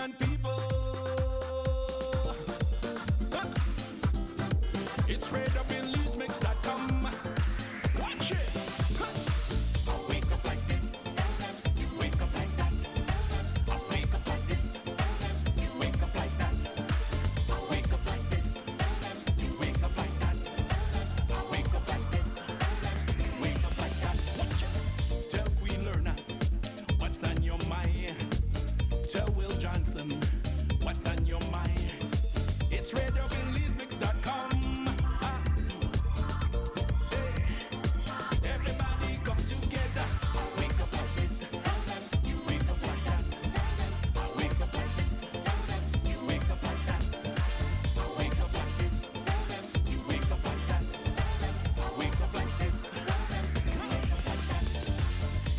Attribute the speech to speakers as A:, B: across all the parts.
A: Caribbean people. It's RadioBillNewsMix.com. Watch it. I wake up like this. You wake up like that. I wake up like this. You wake up like that. I wake up like this. You wake up like that. I wake up like this. You wake up like that. Watch it. Tell Queen Lerna what's on your mind. Tell Will Johnson what's on your mind. It's RadioBillNewsMix.com. Everybody come together. I wake up like this. You wake up like that. I wake up like this. You wake up like that. I wake up like this. You wake up like that. I wake up like this.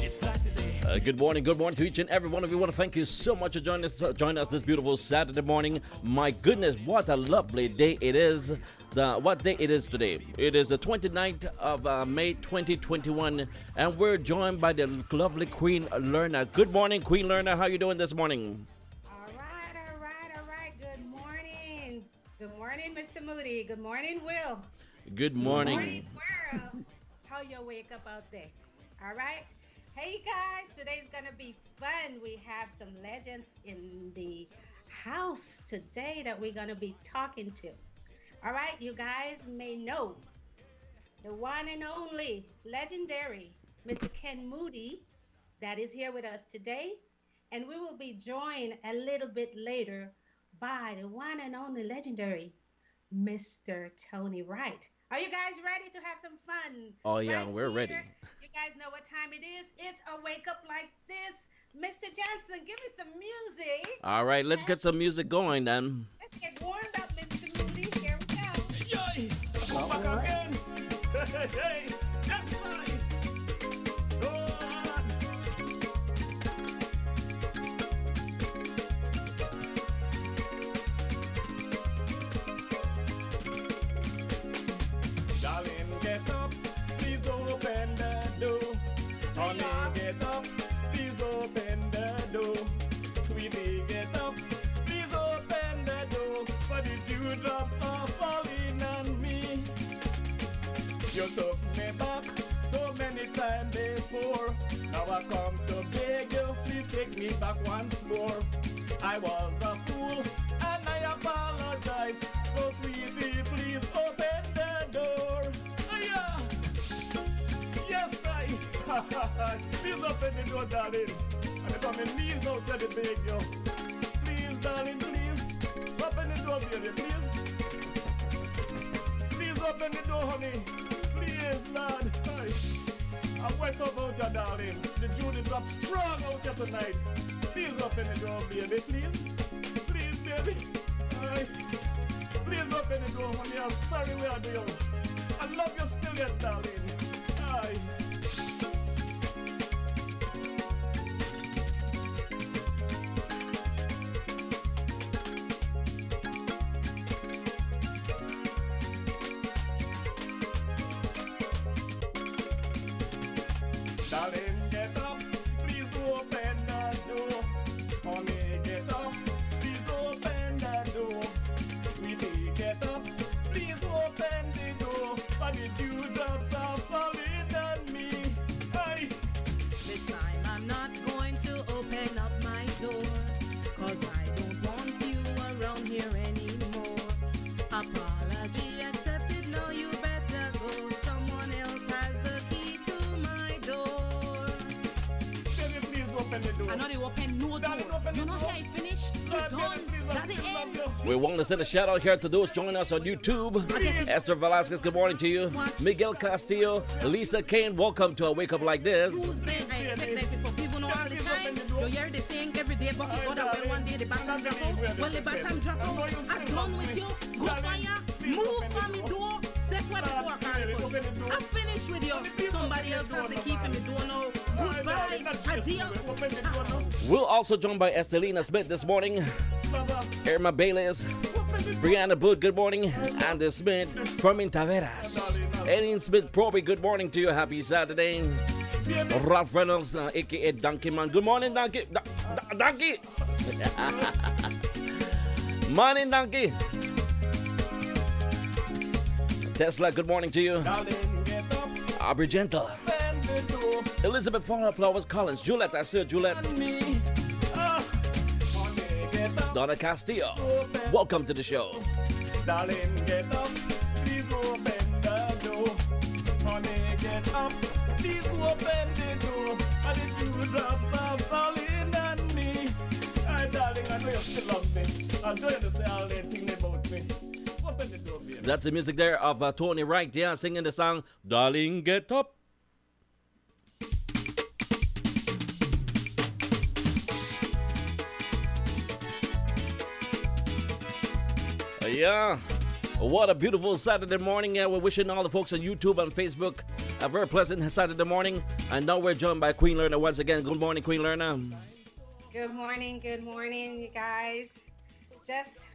A: It's Saturday.
B: Good morning to each and every one of you. I want to thank you so much for joining us this beautiful Saturday morning. My goodness, what a lovely day it is. What day it is today? It is the 29th of May 2021, and we're joined by the lovely Queen Lerna. Good morning, Queen Lerna. How you doing this morning?
C: All right. Good morning. Good morning, Mr. Moody. Good morning, Will.
B: Good morning.
C: Good morning, world. How you wake up out there? All right. Hey, guys. Today's going to be fun. We have some legends in the house today that we're going to be talking to. All right. You guys may know the one and only legendary Mr. Ken Moody that is here with us today. And we will be joined a little bit later by the one and only legendary Mr. Tony Wright. Are you guys ready to have some fun?
B: Oh, yeah,
C: Right
B: we're
C: here.
B: ready.
C: You guys know what time it is. It's a wake up like this. Mr. Johnson, give me some music.
B: All right, let's get some music going then.
C: Let's get warmed up, Mr. Moody. Here we go.
A: Yay! Come back again. Hey, that's right. Go on. Darling, get up. Please open the door. Honey, get up. Please open the door. Sweetie, get up. Please open the door. For the dewdrops are falling on me. You took me back so many times before. Now I come to beg you, please take me back once more. I was a fool and I apologize. So sweetie, please open the door. Yeah. Yes, I. Please open the door, darling. And if I'm in knees out to the beg you. Please, darling, please. Open the door, baby, please. Please open the door, honey. Please, Lord. I wake up out here, darling. The Judy drops strong out here tonight. Please open the door, baby, please. Please, baby. Aye. Please open the door, honey. I'm sorry we are doing. I love you still yet, darling. Aye. Darling, get up, please open the door. Honey, get up, please open the door. Sweetie, get up, please open the door. For the dewdrops are falling on me. Aye.
D: This time I'm not going to open up my door, 'cause I don't want you around here anymore. Apology accepted, now you better go. Someone else has the key to my door.
A: Baby, please open the door.
D: I know they open no door.
A: Darling, open the
D: You know
A: door.
D: how I finish? You
A: Lord,
D: done.
A: baby, please, I
D: That's the
A: still love
D: end.
A: you.
B: We want to send a shout out here to those joining us on YouTube. Esther Velasquez, good morning to you. Miguel Castillo, Lisa Kane, welcome to a Wake Up Like This.
D: Tuesday, I expect like for people know all the time. You hear the saying every day, but you go that way one day, the bottom drop out. Well, the bottom drop out. I'm done with you. Go fire. Move from the door. Step where the door can't. I'm finished with you. Somebody else has to keep in the door now. Goodbye. Adios. Ciao.
B: We're also joined by Estelina Smith this morning. Irma Bayless, Brianna Booth, good morning. Andy Smith from Intaveras. Erin Smith Proby, good morning to you. Happy Saturday. Ralph Reynolds, aka Donkey Man. Good morning, Donkey. Donkey. Morning, Donkey. Tesla, good morning to you.
A: Darling, get up,
B: Aubrey Gentle.
A: open the door.
B: Elizabeth Flowers Collins. Juliet, I see Juliet.
A: Me, honey, get up,
B: Donna Castillo.
A: open.
B: Welcome to the show.
A: Darling, get up, please open the door. Honey, get up, please open the door. And the dewdrops are falling on me. Hey, darling, I know you still love me. I know you say all the things about me. Open the door, baby.
B: That's the music there of Tony Wright, yeah, singing the song, Darling, Get Up. Yeah, what a beautiful Saturday morning. Yeah, we're wishing all the folks on YouTube and Facebook a very pleasant Saturday morning. And now we're joined by Queen Lerner once again. Good morning, Queen Lerner.
C: Good morning, you guys. Just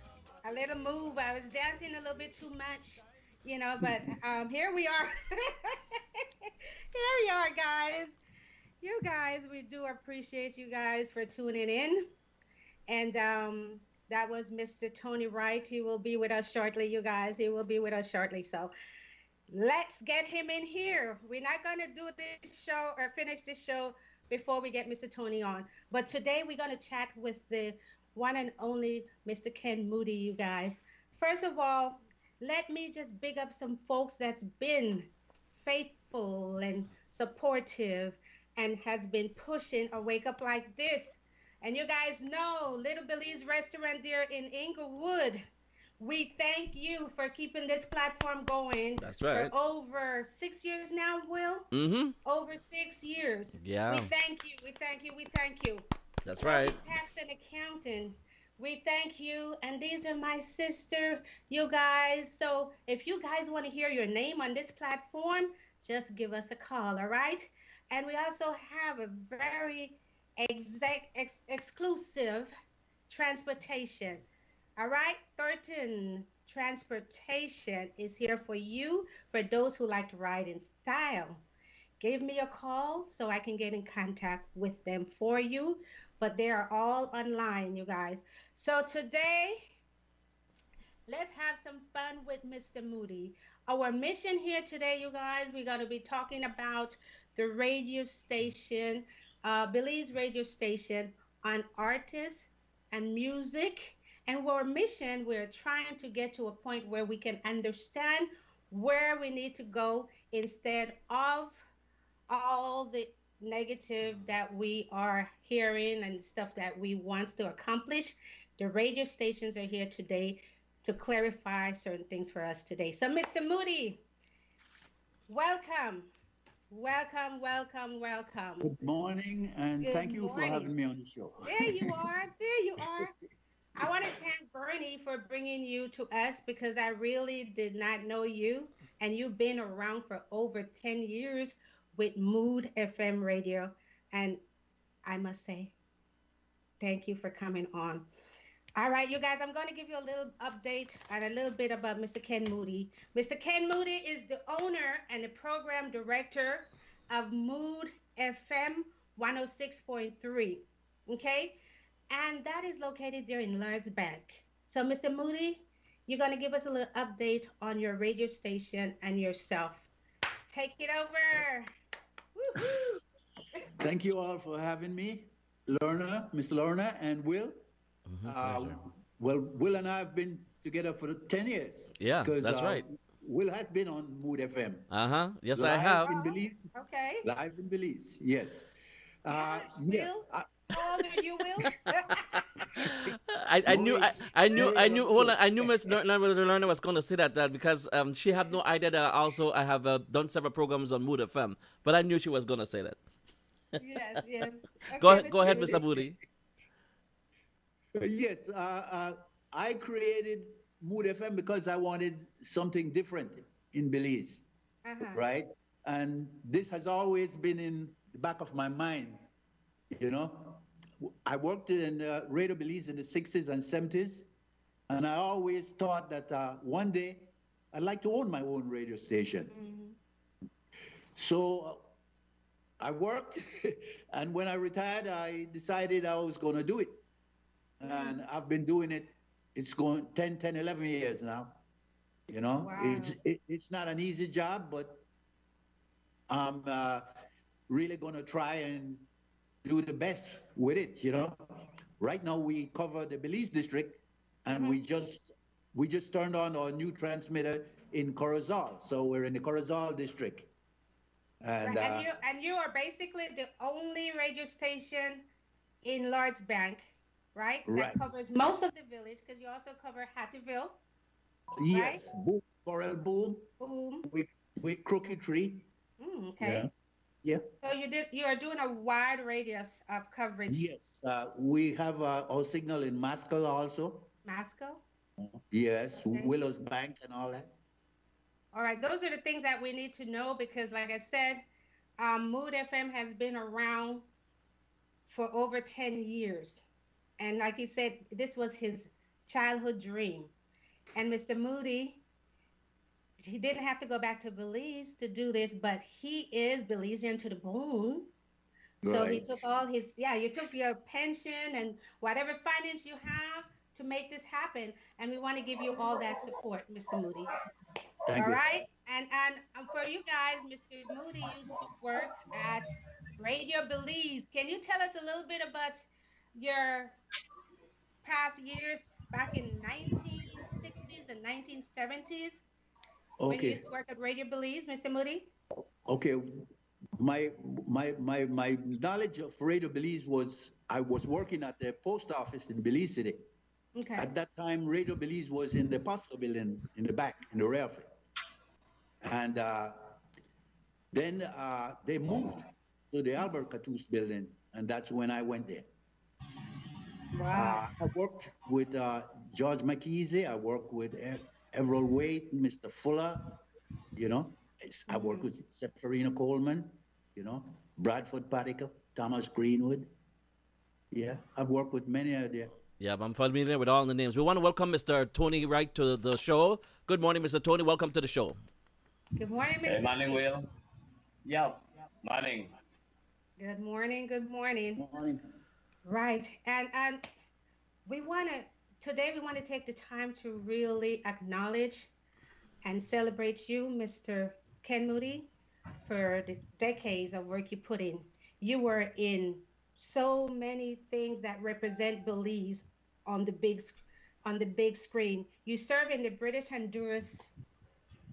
C: a little move. I was dancing a little bit too much, but here we are. Here we are, guys. You guys, we do appreciate you guys for tuning in. And that was Mr. Tony Wright. He will be with us shortly, you guys. He will be with us shortly. So let's get him in here. We're not going to do this show or finish this show before we get Mr. Tony on. But today we're going to chat with the one and only Mr. Ken Moody, you guys. First of all, let me just big up some folks that's been faithful and supportive and has been pushing a Wake Up Like This. And you guys know Little Billy's Restaurant there in Inglewood. We thank you for keeping this platform going.
B: That's right.
C: For over 6 years now, Will?
B: Mm-hmm.
C: Over 6 years.
B: Yeah.
C: We thank you. We thank you. We thank you.
B: That's right.
C: Tax and accountant. We thank you. And these are my sister, you guys. So if you guys want to hear your name on this platform, just give us a call, all right? And we also have a very exclusive transportation. All right, Thornton Transportation is here for you, for those who like to ride in style. Give me a call so I can get in contact with them for you, but they are all online, you guys. So today, let's have some fun with Mr. Moody. Our mission here today, you guys, we're going to be talking about the radio station, Billy's radio station, on artists and music. And our mission, we're trying to get to a point where we can understand where we need to go instead of all the negative that we are hearing and stuff that we want to accomplish. The radio stations are here today to clarify certain things for us today. So, Mr. Moody, welcome. Welcome, welcome, welcome.
E: Good morning, and
C: Good
E: thank you
C: morning.
E: for having me on the show.
C: There you are. There you are. I want to thank Bernie for bringing you to us because I really did not know you, and you've been around for over 10 years with Mood FM radio, and I must say, thank you for coming on. All right, you guys, I'm going to give you a little update and a little bit about Mr. Ken Moody. Mr. Ken Moody is the owner and the program director of Mood FM 106.3, okay? And that is located there in Lords Bank. So, Mr. Moody, you're going to give us a little update on your radio station and yourself. Take it over. Woo-hoo.
E: Thank you all for having me, Lerner, Miss Lerner, and Will.
B: Pleasure.
E: Well, Will and I have been together for 10 years.
B: Yeah, that's right.
E: Will has been on Mood FM.
B: Uh-huh. Yes,
E: Live
B: I have.
E: in Belize.
C: Okay.
E: Live in Belize, yes.
C: Yes,
E: yes,
C: Will. How old are you, Will?
B: I knew Miss Lerner was going to say that because she had no idea that I have done several programs on Mood FM, but I knew she was going to say that.
C: Yes, yes. Okay,
B: Go ahead, Mr. Moody.
E: Yes, I created Mood FM because I wanted something different in Belize, right? And this has always been in the back of my mind, you know. I worked in Radio Belize in the 60s and 70s, and I always thought that one day I'd like to own my own radio station. Mm-hmm. So I worked, and when I retired, I decided I was going to do it. And I've been doing it it's going 11 years now. You know,
C: Wow.
E: it's not an easy job, but I'm really going to try and do the best with it. You know, right now we cover the Belize district, and we just turned on our new transmitter in Corozal, so we're in the Corozal district. And
C: Right, and you are basically the only radio station in Lords Bank, right?
E: Right.
C: That covers most of the village because you also cover Hattieville,
E: yes, Boom, Coral Boom,
C: Boom.
E: with Crooked Tree.
C: Okay.
E: Yeah.
C: So you are doing a wide radius of coverage.
E: Yes, we have our signal in Maskell also.
C: Masco.
E: Yes,
C: Okay.
E: Willows Bank and all that.
C: All right, those are the things that we need to know because, like I said, Mood FM has been around for over 10 years. And like he said, this was his childhood dream. And Mr. Moody, he didn't have to go back to Belize to do this, but he is Belizean to the bone. So he
E: Right.
C: took you took your pension and whatever finance you have to make this happen. And we want to give you all that support, Mr. Moody.
E: Thank
C: All
E: you.
C: right, and for you guys, Mr. Moody used to work at Radio Belize. Can you tell us a little bit about your past years back in 1960s and 1970s when you
E: Okay.
C: used to work at Radio Belize, Mr. Moody?
E: Okay. My knowledge of Radio Belize was I was working at the post office in Belize City.
C: Okay.
E: At that time, Radio Belize was in the Postal building in the back, in the rear of it. And then they moved to the Albert Catus building, and that's when I went there.
C: Wow.
E: I worked with George McKeesey. I worked with Everett Wade, Mr. Fuller, you know. I worked with Seferino Coleman, you know, Bradford Patico, Thomas Greenwood. Yeah, I've worked with many of them.
B: Yeah, I'm familiar with all the names. We want to welcome Mr. Tony Wright to the show. Good morning, Mr. Tony. Welcome to the show.
C: Good morning, Mr.
F: Hey, morning,
C: T.
F: Will. Yeah, morning.
C: Good morning. Good morning. Right, and today we want to take the time to really acknowledge and celebrate you, Mr. Ken Moody, for the decades of work you put in. You were in so many things that represent Belize on the big screen. You serve in the British Honduras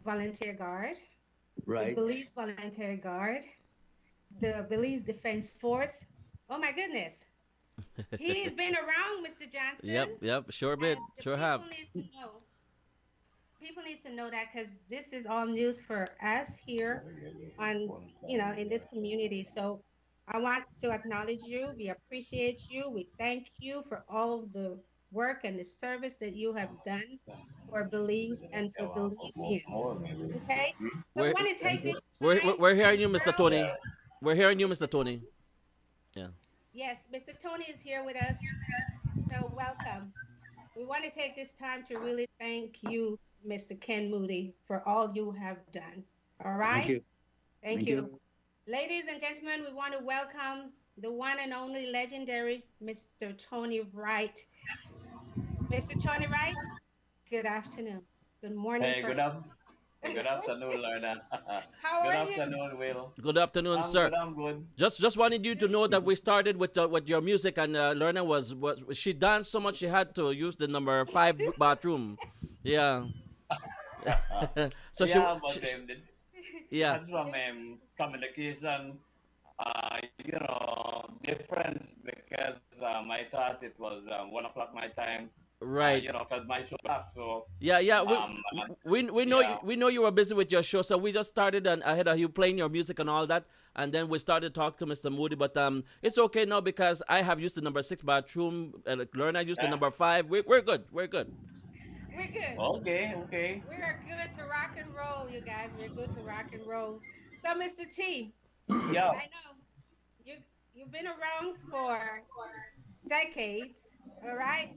C: Volunteer Guard,
E: Right.
C: the Belize Volunteer Guard, the Belize Defense Force. Oh my goodness. He's been around, Mr. Johnson.
B: Yep, sure bit,
C: And the
B: sure have.
C: People need to know that because this is all news for us here in this community. So I want to acknowledge you. We appreciate you. We thank you for all the work and the service that you have done for Belize and for Belizeans. Okay? So I want to take this time.
B: We're hearing you, Mr. Tony. We're hearing you, Mr. Tony. Yeah.
C: Yes, Mr. Tony is here with us. So welcome. We want to take this time to really thank you, Mr. Ken Moody, for all you have done. All right?
E: Thank you.
C: Thank you. Ladies and gentlemen, we want to welcome the one and only legendary Mr. Tony Wright. Mr. Tony Wright, good afternoon. Good morning.
F: Hey, good afternoon, Lorna.
C: How
F: Good
C: are
F: afternoon, Will.
B: Good afternoon, sir.
F: I'm good.
B: Just wanted you to know that we started with your music, and Lorna was she danced so much she had to use the number 5 bathroom. Yeah. So
F: Yeah, but
B: yeah.
F: that's from communication, difference because I thought it was 1 o'clock my time.
B: Right.
F: Because my show back, so
B: Yeah. We know
F: yeah.
B: we know you were busy with your show, so we just started ahead of you playing your music and all that, and then we started to talk to Mr. Moody. But it's okay now because I have used the number 6 bathroom. Lorna used the number 5. We're good. We're good.
C: We're good.
F: Okay.
C: We are good to rock and roll, you guys. We're good to rock and roll. So, Mr. T,
F: Yeah.
C: I know you've been around for decades, all right?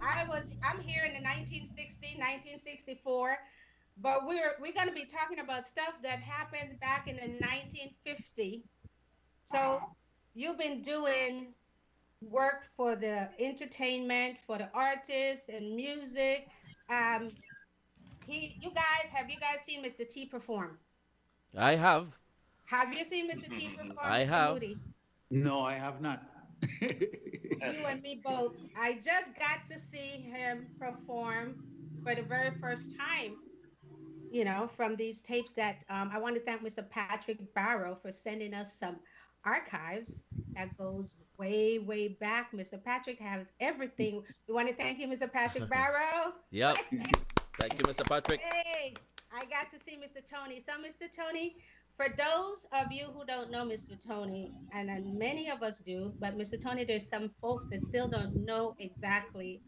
C: I'm here in the 1960, 1964, but we're going to be talking about stuff that happened back in the 1950. So you've been doing worked for the entertainment, for the artists and music. Um, you guys, have you guys seen Mr. T perform?
B: I have.
C: Have you seen Mr. T perform,
B: I
C: Mr.
B: have.
C: Moody?
E: No, I have not.
C: You and me both. I just got to see him perform for the very first time, from these tapes that I want to thank Mr. Patrick Barrow for sending us some archives that goes way, way back. Mr. Patrick has everything. We want to thank you, Mr. Patrick Barrow.
B: Yep. Thank you, Mr. Patrick.
C: Hey, I got to see Mr. Tony. So, Mr. Tony, for those of you who don't know Mr. Tony, and many of us do, but Mr. Tony, there's some folks that still don't know exactly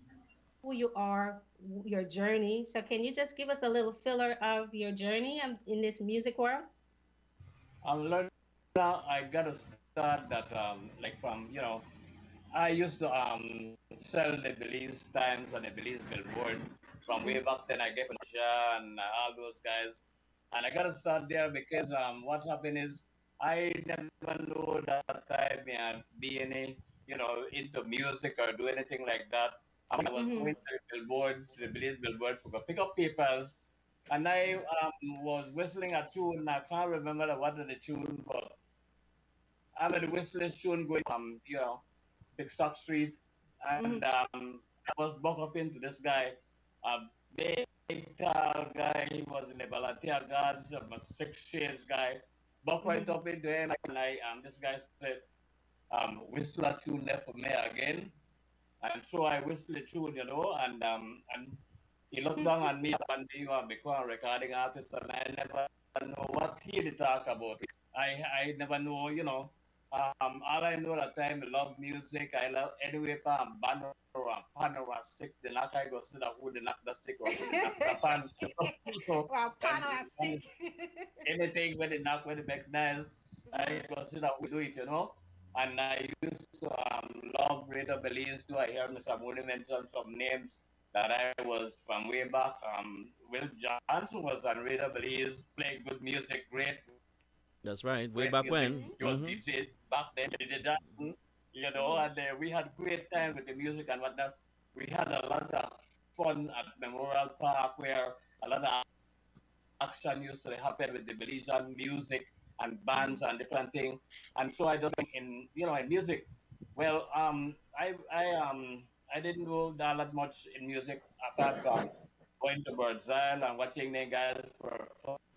C: who you are, your journey. So, can you just give us a little filler of your journey in this music world?
F: Learn now. I gotta start that like from I used to sell the Belize Times and the Belize Billboard from way back then. I get Patricia and all those guys, and I gotta start there because what happened is I never knew that I be any into music or do anything like that. I was going to the Billboard, to the Belize Billboard to go pick up papers, and I was whistling a tune. I can't remember what of the tune, but I'm at the whistling tune going Big Stock Street, and I was bumped up into this guy, a big tall guy. He was in the volunteer guards, a 6 shades guy. Bumped right up into him, and this guy said, "Whistle a tune there for me again." And so I whistled a tune, and he looked down on me one day, you become a recording artist, and I never know what he did talk about. I never know, all I know at the time, I love music. I love anyway, band or pan or stick. The knock I go see that who the knock the stick or who the knock the pan. So,
C: Well, pan or stick.
F: anything when the knock when the back nail, I go see that we do it, And I used to love Radio Belize too. I heard Mr. Moody mention some names that I was from way back. Will Johnson was on Radio Belize, played good music, great.
B: That's right. Way back when.
F: He was DJ back then, DJ Johnson, and we had great time with the music and whatnot. We had a lot of fun at Memorial Park where a lot of action used to happen with the Belizean music and bands and different things. And so I just in music. Well, I didn't go that much in music apart from going to Bird's Isle and watching the guys for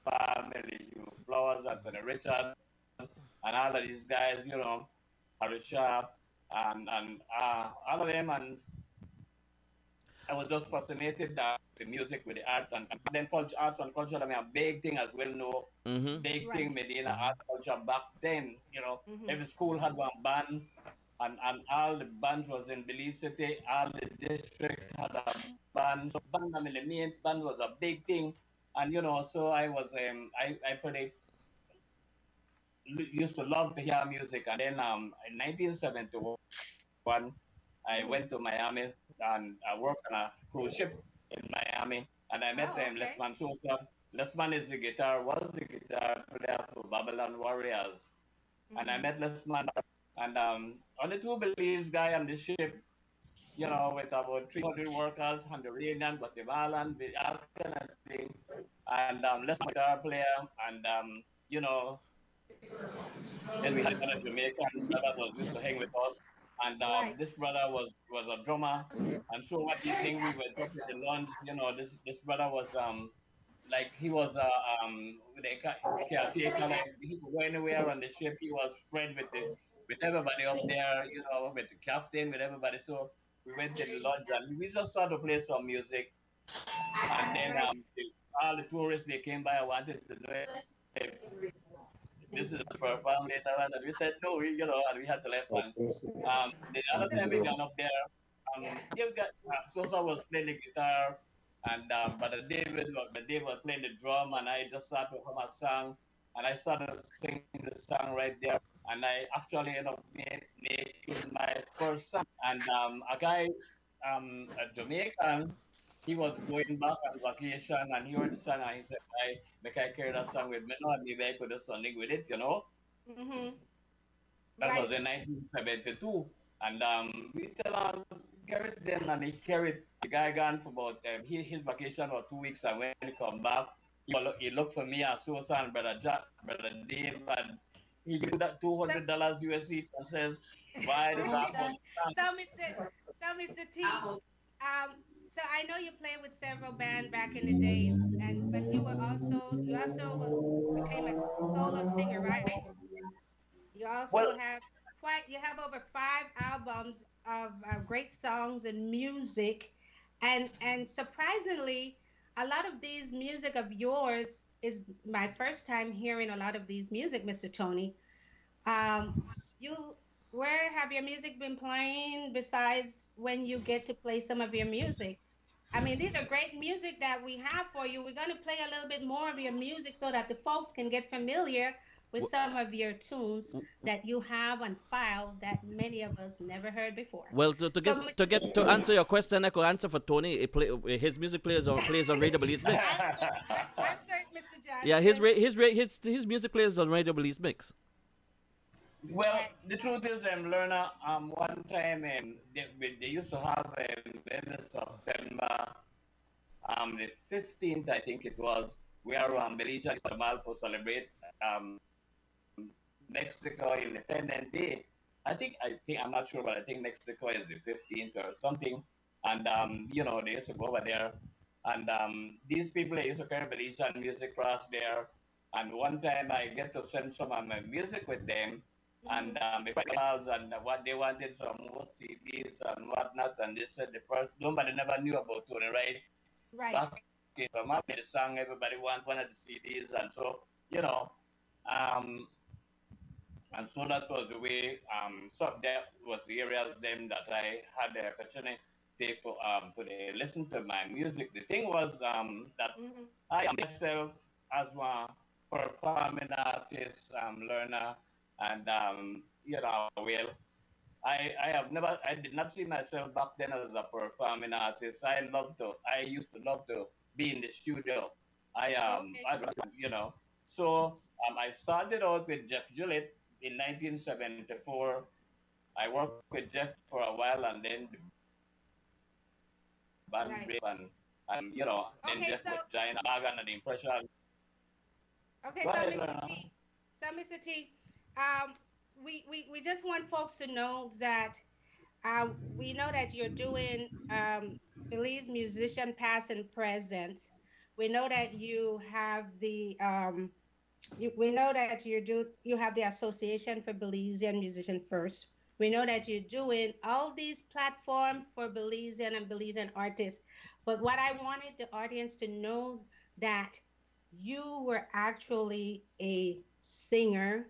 F: Family, Flowers and for the Richard and all of these guys, Harry Sharp and all of them, and I was just fascinated that the music with the art and then culture, arts and culture. I mean, a big thing as well. No, big thing Medina art culture back then. Every school had one band, and all the bands was in Belize City. All the district had a band. So band, I mean, the main band was a big thing, and so I was I pretty used to love to hear music, and then in 1971. I went to Miami and I worked on a cruise ship in Miami, and I met Lesman Sosa. Lesman was the guitar player for Babylon Warriors, and I met Lesman, and only two Belize guy on the ship, with about 300 workers, Honduran, Guatemalan, all kind of thing, and Lesman guitar player, and then we had a Jamaican brother that used to hang with us. And this brother was a drummer, and so one evening we were talking at lunch. This brother was like he was with a caretaker. Like he could go anywhere on the ship. He was friend with everybody up there. With the captain, with everybody. So we went to the lunch and we just started to play some music. And then all the tourists they came by. I wanted to know if this is the perform later on, and we said no, and we had to left one. The other time we got up there, Sosa was playing the guitar, and but David was playing the drum, and I just started to hum a song, and I started singing the song right there, and I actually ended up making my first song, and a guy, a Jamaican. He was going back on vacation and he heard the song and he said, I carry that song with me now and maybe I could do something with it, That was in 1972. And we tell carry it then, and he carried the guy gone for about his vacation for 2 weeks, and when he come back, he looked for me and Susan, brother Jack, brother Dave, and he gave that $200 USD and says, "Why this happen?"
C: So Mr. T, so I know you played with several bands back in the days, and but became a solo singer, right? You also
F: Well,
C: you have over 5 albums of great songs and music, and surprisingly, a lot of these music of yours is my first time hearing a lot of these music, Mr. Tony. You where have your music been playing besides when you get to play some of your music? I mean, these are great music that we have for you. We're going to play a little bit more of your music so that the folks can get familiar with some of your tunes that you have on file that many of us never heard before.
B: Well, to answer your question, I could answer for Tony. His music plays on Radio Belize Mix.
C: Answer, Mr. Johnson.
B: Yeah, his music plays on Radio Belize Mix.
F: well, the truth is, Lerner, one time they used to have in September, the 15th, I think it was, where Belize and Malfo celebrate Mexico Independence Day. I'm not sure, but I think Mexico is the 15th or something. And they used to go over there, and these people they used to carry Belizean music across there. And one time I get to send some of my music with them, and and what they wanted some more CDs and whatnot, and they said the first nobody never knew about Tony Wright.
C: Right.
F: Back in the song, everybody want one of the CDs, and so and so that was the way. So that was the areas then that I had the opportunity to listen to my music. The thing was that I myself as one performing artist, learner, and I did not see myself back then as a performing artist. I used to love to be in the studio. So I started out with Jeff Juliet in 1974. I worked with Jeff for a while, and then the band break, and then Jeff with Giant Organ and the Impression.
C: Okay, Mr. T, we just want folks to know that we know that you're doing Belize musician past and present. We know that you have the we know that you have the Association for Belizean Musician First. We know that you're doing all these platforms for Belizean and Belizean artists. But what I wanted the audience to know that you were actually a singer,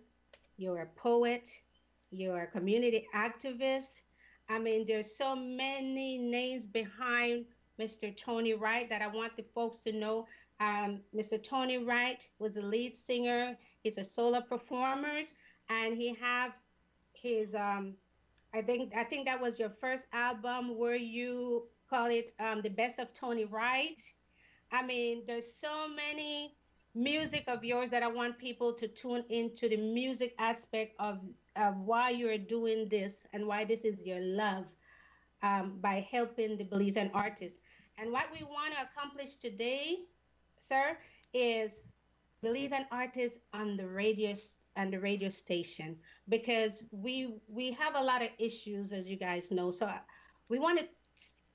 C: you're a poet, you're a community activist. I mean, there's so many names behind Mr. Tony Wright that I want the folks to know. Mr. Tony Wright was the lead singer. He's a solo performer, and he have his I think that was your first album where you call it the Best of Tony Wright. I mean, there's so many music of yours that I want people to tune into the music aspect of why you're doing this and why this is your love by helping the Belizean artists. And what we want to accomplish today, sir, is Belizean artists on the radio station, because we have a lot of issues, as you guys know. So we want to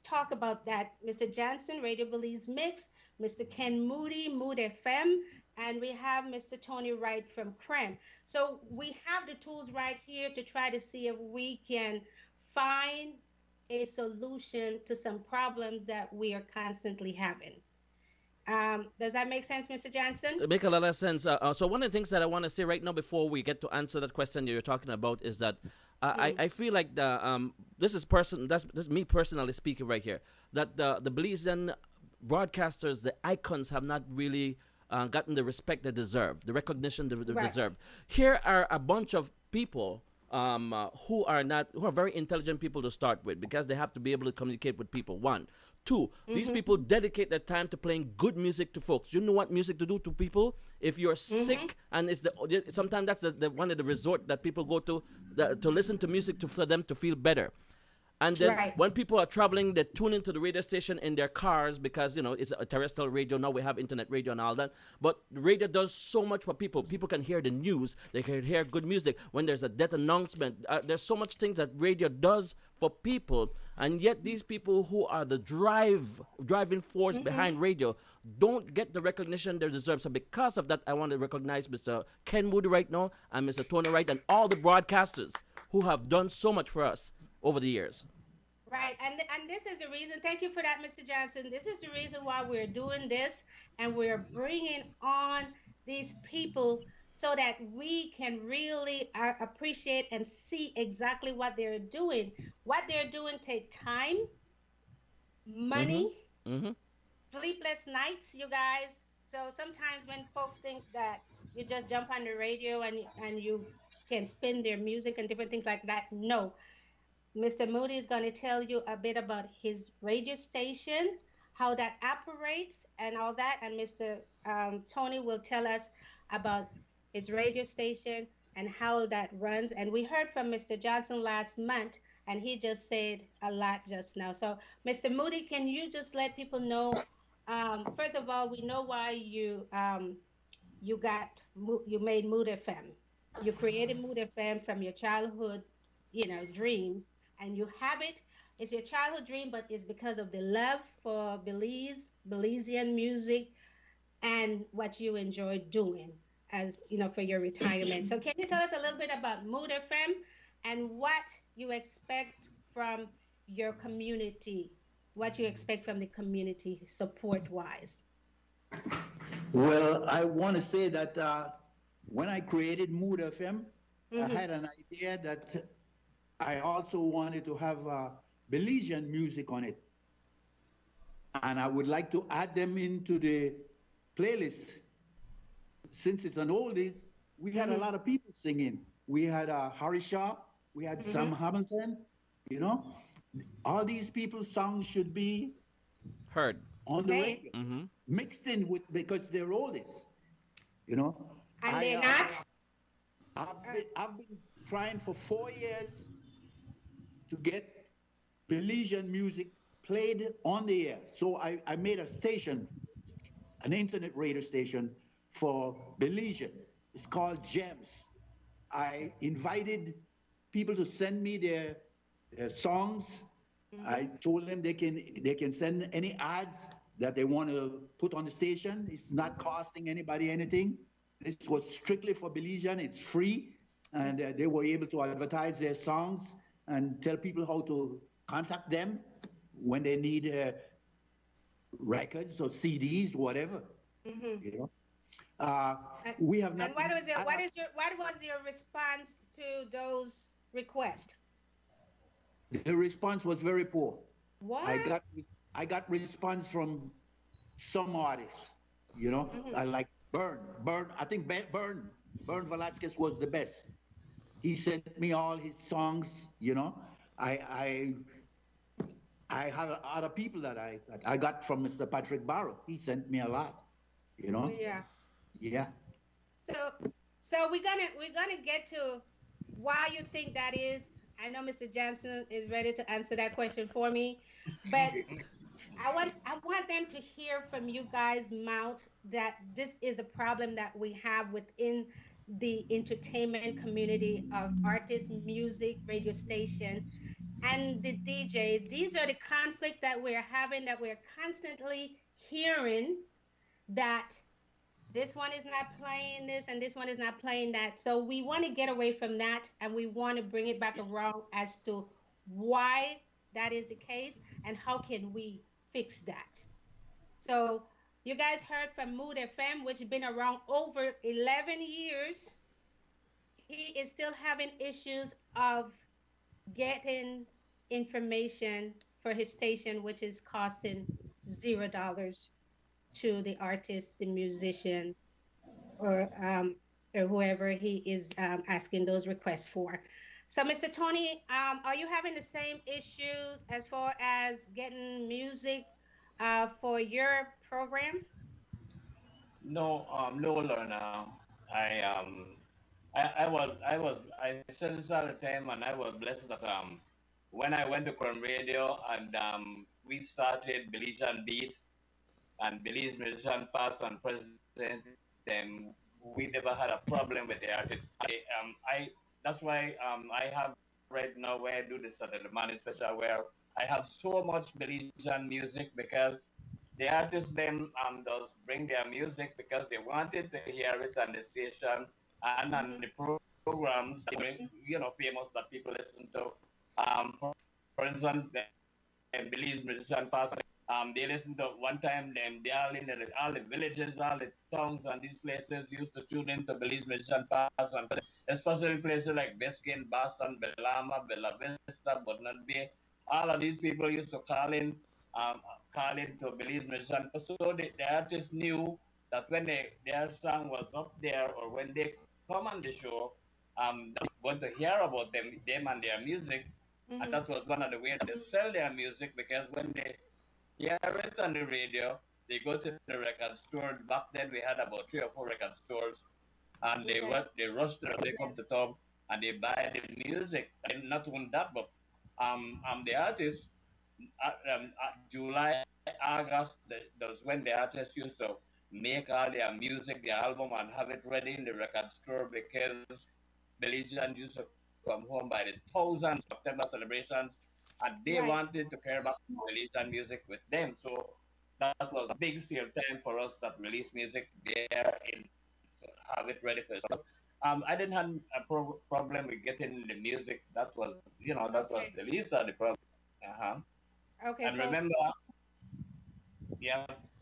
C: talk about that. Mr. Johnson, Radio Belize Mix, Mr. Ken Moody, Mood FM, and we have Mr. Tony Wright from CREM. So we have the tools right here to try to see if we can find a solution to some problems that we are constantly having. Does that make sense, Mr. Johnson?
B: It makes a lot of sense. So one of the things that I want to say right now before we get to answer that question you're talking about is that I feel like this is me personally speaking right here, that the Belizean broadcasters, the icons, have not really gotten the respect they deserve, the recognition they deserve. Here are a bunch of people who are very intelligent people to start with, because they have to be able to communicate with people. One. Two, these people dedicate their time to playing good music to folks. You know what music to do to people? If you're sick, and sometimes that's the one of the resort that people go to listen to music for them to feel better. And then when people are traveling, they tune into the radio station in their cars because, it's a terrestrial radio. Now we have internet radio and all that. But the radio does so much for people. People can hear the news. They can hear good music. When there's a death announcement, there's so much things that radio does for people. And yet these people who are the driving force behind radio don't get the recognition they deserve. So because of that, I want to recognize Mr. Ken Moody right now and Mr. Tony Wright and all the broadcasters who have done so much for us over the years.
C: Right, and this is the reason. Thank you for that, Mr. Johnson. This is the reason why we're doing this, and we're bringing on these people so that we can really appreciate and see exactly what they're doing. What they're doing take time, money, sleepless nights, you guys. So sometimes when folks think that you just jump on the radio and you can spin their music and different things like that, no. Mr. Moody is going to tell you a bit about his radio station, how that operates and all that. And Mr. Tony will tell us about his radio station and how that runs. And we heard from Mr. Johnson last month, and he just said a lot just now. So, Mr. Moody, can you just let people know, first of all, we know why you made Mood FM. You created Mood FM from your childhood, dreams. And you have it. It's your childhood dream, but it's because of the love for Belizean music, and what you enjoy doing as for your retirement. So can you tell us a little bit about Mood FM and what you expect from your community, what you expect from the community support-wise?
E: Well, I want to say that when I created Mood FM, I had an idea that I also wanted to have Belizean music on it. And I would like to add them into the playlist. Since it's an oldies, we had a lot of people singing. We had Harry Shaw, we had Sam Hamilton, All these people's songs should be
B: heard
E: on the radio, mixed in with, because they're oldies,
C: And they're not?
E: I've been trying for 4 years to get Belizean music played on the air. So I made a station, an internet radio station for Belizean. It's called Gems. I invited people to send me their songs. I told them they can send any ads that they want to put on the station. It's not costing anybody anything. This was strictly for Belizean. It's free. And they were able to advertise their songs and tell people how to contact them when they need records or CDs, whatever. We have not.
C: And what was your response to those requests?
E: The response was very poor.
C: What?
E: I got response from some artists. I like Burn. I think Burn Velasquez was the best. He sent me all his songs, I had other people that I got from Mr. Patrick Barrow. He sent me a lot,
C: Yeah.
E: Yeah.
C: So we're gonna get to why you think that is. I know Mr. Johnson is ready to answer that question for me, but I want them to hear from you guys' mouth that this is a problem that we have within the entertainment community of artists, music, radio station, and the DJs. These are the conflict that we're having, that we're constantly hearing, that this one is not playing this and this one is not playing that. So we want to get away from that, and we want to bring it back around as to why that is the case and how can we fix that. So you guys heard from Mood FM, which has been around over 11 years. He is still having issues of getting information for his station, which is costing $0 to the artist, the musician, or whoever he is asking those requests for. So, Mr. Tony, are you having the same issues as far as getting music for your program?
F: No, no, Lorna. I I said this all the time, and I was blessed that when I went to Chrome Radio and we started Belizean Beat and Belize Musician Past and Present, then we never had a problem with the artists. I that's why I have right now where I do this at the morning special where I have so much Belizean music because the artists them does bring their music because they wanted to hear it on the station and on the programs famous that people listen to. For instance, the Belize Musician Pass. They listen to one time them they all the villages, all the towns and these places used to tune into Belize Musician Pass and especially places like Biscayne, Boston, Belama, Bella Vista, Button Bay. All of these people used to call in to Belize Musician. So the artists knew that when their song was up there or when they come on the show, they want to hear about them and their music.
C: Mm-hmm.
F: And that was one of the ways they sell their music because when they hear it on the radio, they go to the record store. Back then we had about 3 or 4 record stores and they rush there, they come to town and they buy the music. And not only that, but the artists, July, August, that's when the artists used to make all their music, their album, and have it ready in the record store because Belizeans used to come home by the thousands September celebrations, and they wanted to carry back Belizean music with them. So that was a big sale time for us that released music there and have it ready for us. I didn't have a problem with getting the music. That was, was the least of the problem.
C: Okay.
F: And
C: so
F: remember,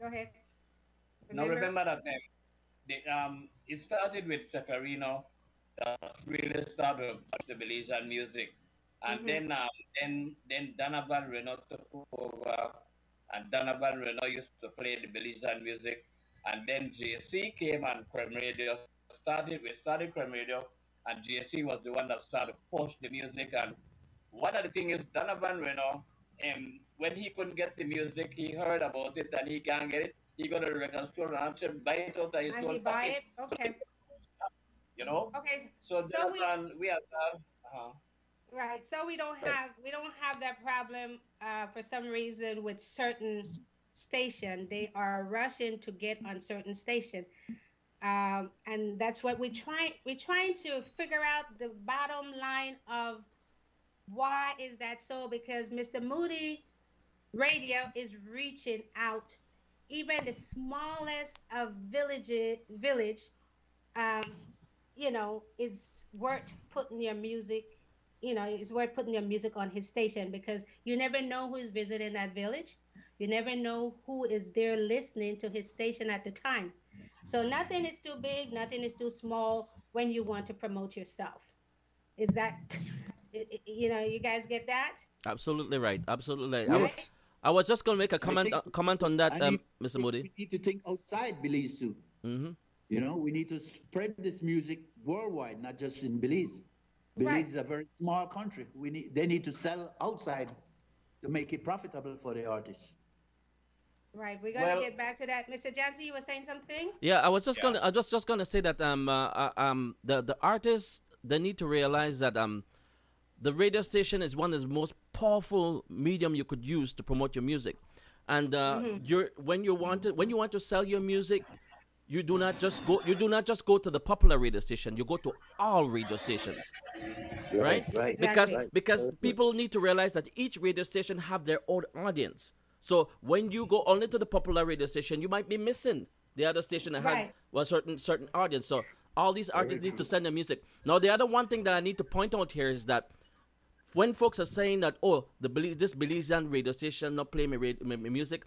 C: go ahead.
F: Now remember that it started with Seferino that really started the Belizean music, and then Donovan Renault took over, and Donovan Renault used to play the Belizean music, and then JC came and Creme Radio started. We started Creme Radio, and JC was the one that started to push the music. And one of the things is Donovan Renault, when he couldn't get the music, he heard about it and he can't get it. He go to the record store and actually buy it out of his own pocket.
C: Okay. Okay.
F: So we have
C: right. So we don't have that problem for some reason with certain station. They are rushing to get on certain station. And that's what we're trying to figure out the bottom line of why is that so, because Mr. Moody Radio is reaching out. Even the smallest of village, is worth putting your music, it's worth putting your music on his station because you never know who is visiting that village. You never know who is there listening to his station at the time. So nothing is too big, nothing is too small when you want to promote yourself. Is that, you guys get that?
B: Absolutely right. Absolutely.
C: Right?
B: I was just going to make a comment on that, Mr. Moody.
E: We need to think outside Belize too.
B: Mm-hmm.
E: We need to spread this music worldwide, not just in Belize. Belize is a very small country. They need to sell outside to make it profitable for the artists.
C: Right, we're gonna get back to that. Mr. Jansi, you were saying something?
B: Yeah, I was just gonna say that the artists, they need to realize that the radio station is one of the most powerful medium you could use to promote your music, and when you want to sell your music, you do not just go to the popular radio station. You go to all radio stations, right?
E: Right.
B: Because people need to realize that each radio station have their own audience. So when you go only to the popular radio station, you might be missing the other station that has a certain audience. So all these artists need to send their music. Now, the other one thing that I need to point out here is that when folks are saying that, this Belizean radio station not play my music,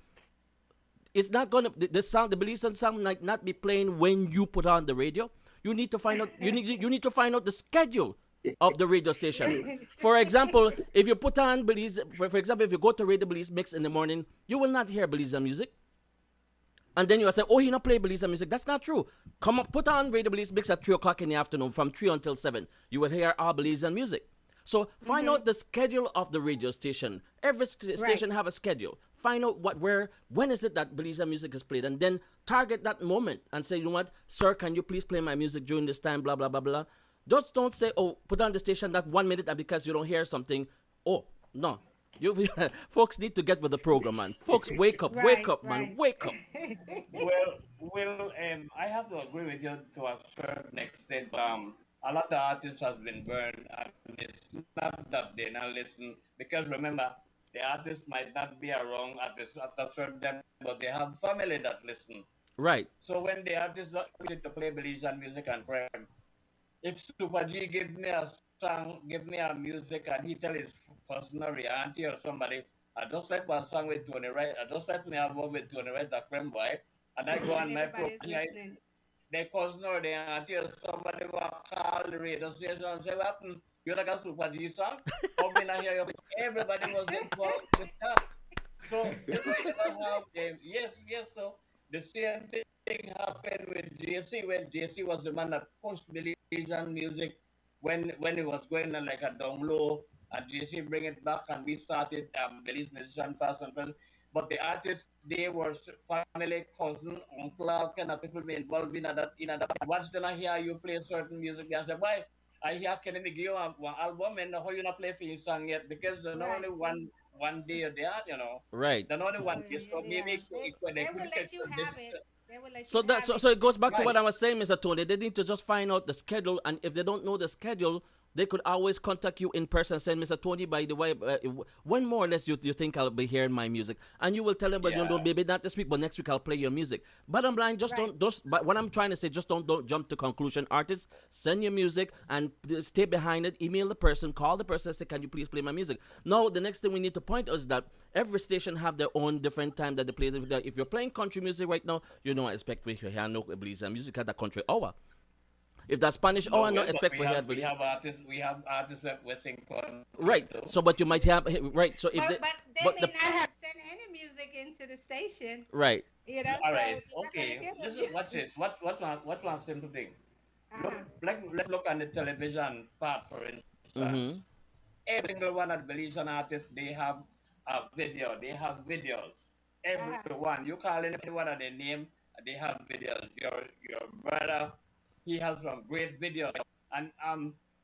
B: it's not gonna the Belizean song might not be playing when you put on the radio. You need to find out. You need to find out the schedule of the radio station. For example, if you put on Belize, for example, if you go to Radio Belize Mix in the morning, you will not hear Belizean music. And then you will say, he not play Belizean music. That's not true. Come up, put on Radio Belize Mix at 3 o'clock in the afternoon, from 3 until 7. You will hear all Belizean music. So find out the schedule of the radio station. Every station have a schedule. find out when is it that Belizean music is played, and then target that moment and say, you know what, sir, can you please play my music during this time, blah, blah, blah, blah. Just don't say, oh, put on the station that 1 minute and because you don't hear something, oh, no. You folks need to get with the program, man. Folks, wake up, wake up, man, wake up.
F: I have to agree with you to a certain extent. A lot of artists has been burned, and it's not that they not listen, because remember, the artist might not be around at a certain time, but they have family that listen.
B: Right.
F: So when the artist wanted to play Belizean music and pray, if Super G give me a song, give me a music, and he tell his cousin or auntie or somebody, I just like one song with Tony Wright, I just like me album with Tony Wright, the friend boy, and I go on my profile, their cousin or their auntie or somebody will call the radio station and say, what happened? You like a Super G song? Come in and hear you. Everybody was involved with that. So, yes, so the same thing happened with JC when JC was the man that pushed Belizean music when it was going on like a down low, and JC bring it back, and we started Belize Musician Pass and Present. But the artists, they were family, cousin, uncle, all kind of people involved in that. Once then I hear you play certain music, they say, why? I hear Kenny McGill one album, and how you not play for your song yet? Because there's only one day or there, you know.
B: Right.
F: There's only one case. So maybe
C: they will let you have it.
B: So it goes back to what I was saying, Mr. Tony. They need to just find out the schedule, and if they don't know the schedule, they could always contact you in person and say, Mr. Tony, by the way, when more or less you think I'll be hearing my music, and you will tell them, but you know, maybe not this week, but next week I'll play your music. Bottom line, but what I'm trying to say, just don't jump to conclusion. Artists, send your music and stay behind it. Email the person, call the person, and say, can you please play my music? Now, the next thing we need to point out is that every station have their own different time that they play. If you're playing country music right now, you know I expect we hear no Belizean music at the country hour. If that's Spanish, I not expect for here.
F: We have artists that we sing country.
B: Right. So, but you might have right. So if
C: but they may not have sent any music into the station.
B: Right.
C: You know.
F: All right. Okay. Watch this. What's one simple thing? Let's look at the television part, for instance.
B: Mm-hmm.
F: Every single one of the Belizean artists, they have a video. They have videos. Everyone. You call anyone of their name, they have videos. Your brother, he has some great videos, and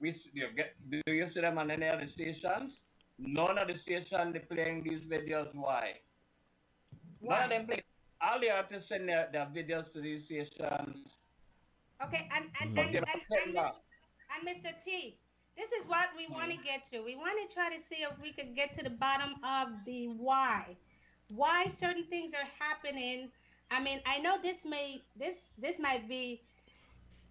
F: do you see them on any other stations? None of the stations they playing these videos. Why? None of them play. All the artists send their videos to these stations.
C: Okay, and Mr. T, this is what we want to get to. We want to try to see if we could get to the bottom of the why certain things are happening. I mean, I know this might be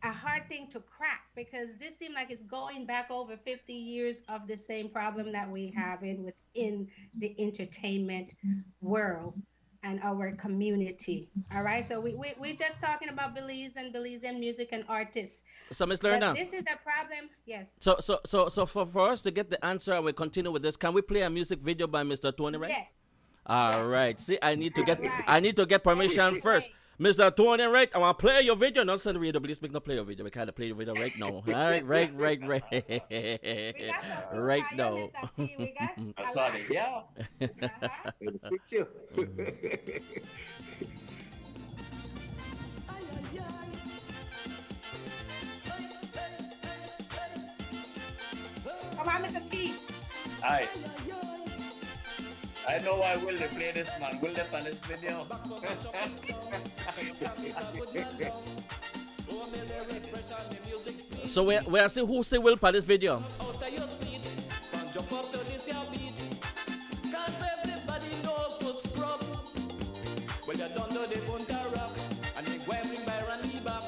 C: a hard thing to crack, because this seems like it's going back over 50 years of the same problem that we have within the entertainment world and our community. All right, so we're just talking about Belizean music and artists.
B: So, Ms. Lerna,
C: this is a problem. Yes.
B: So for us to get the answer and we continue with this, can we play a music video by Mr. Tony Wright?
C: Yes.
B: All right. See, I need to get permission first. Mr. Tony Wright, I want to play your video. Not send the radio, please make no play your video. We can't play your video right now. All right, right. Right now.
F: Sorry, yeah.
C: Come on, Mr. T.
F: Hi. I know why Will they play this, man. Will they play this video?
B: So we are seeing who say Will play this video.
A: Well, you don't know they want to rock, and they go bring by Randy back.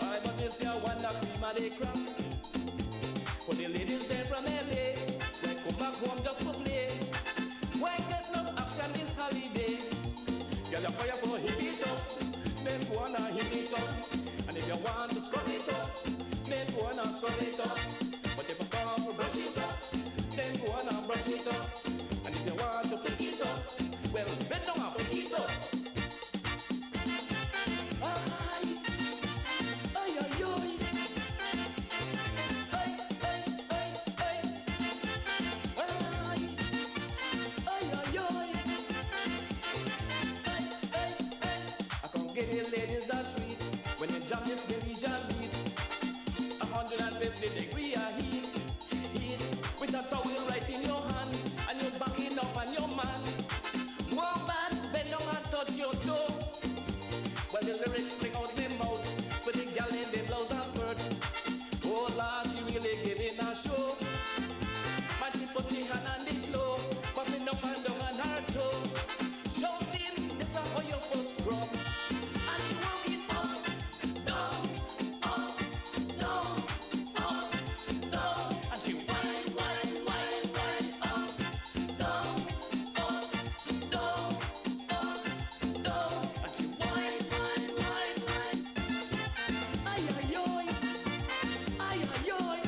A: I but you see a wonder cream and they crack. For the ladies there from LA, they come back home just to play. Why get no action this holiday? Girl, you fire for hit it up, then go on and hit it up. And if you want to scrub it up, then go on and scrub it up. But if you come to brush it up, then go on and brush it up. And if you want to pick it up, well, bend down and pick it up. the degree of heat. Heat with a towel right in your hand, and you're backing up on your man. One bad, bend down and touch your toe. When the lyrics fling out the mouth, with the gal in the blouse and skirt. Oh Lord, she really giving a show. Man, she's putting hand on the floor, popping up and down on her toe. Shouting, this is how you first scrub. And she walking up, down, up, down, up, down. And she whine, whine, whine, whine, up, down, up, down, up, down. And she whine, whine, whine, whine. Ay, ay, ay. Ay, ay, ay.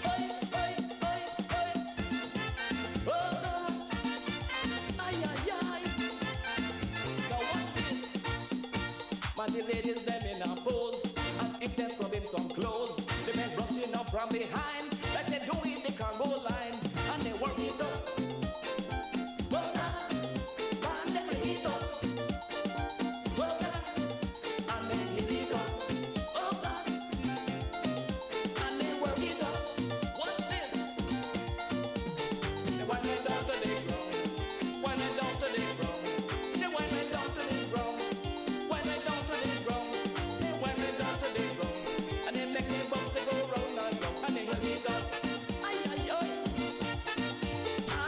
A: Ay, ay, ay, ay. Oh, gosh. Ay, ay, ay. Now watch this. Man, the ladies, them in a pose, as if they're scrubbing some clothes. The men rushing up from behind, like they do in the Congo line. And they work it up. Well, and they clean it up. Well, and they give it up. Oh, God. And they work it up. What's this? They wind it down to the ground. Wind it down to the ground. They wind it down to the ground. Wind it down to the ground. They wind it down to the ground. And they make the bumps they go round and round. And they hit it up. Ay, ay, ay.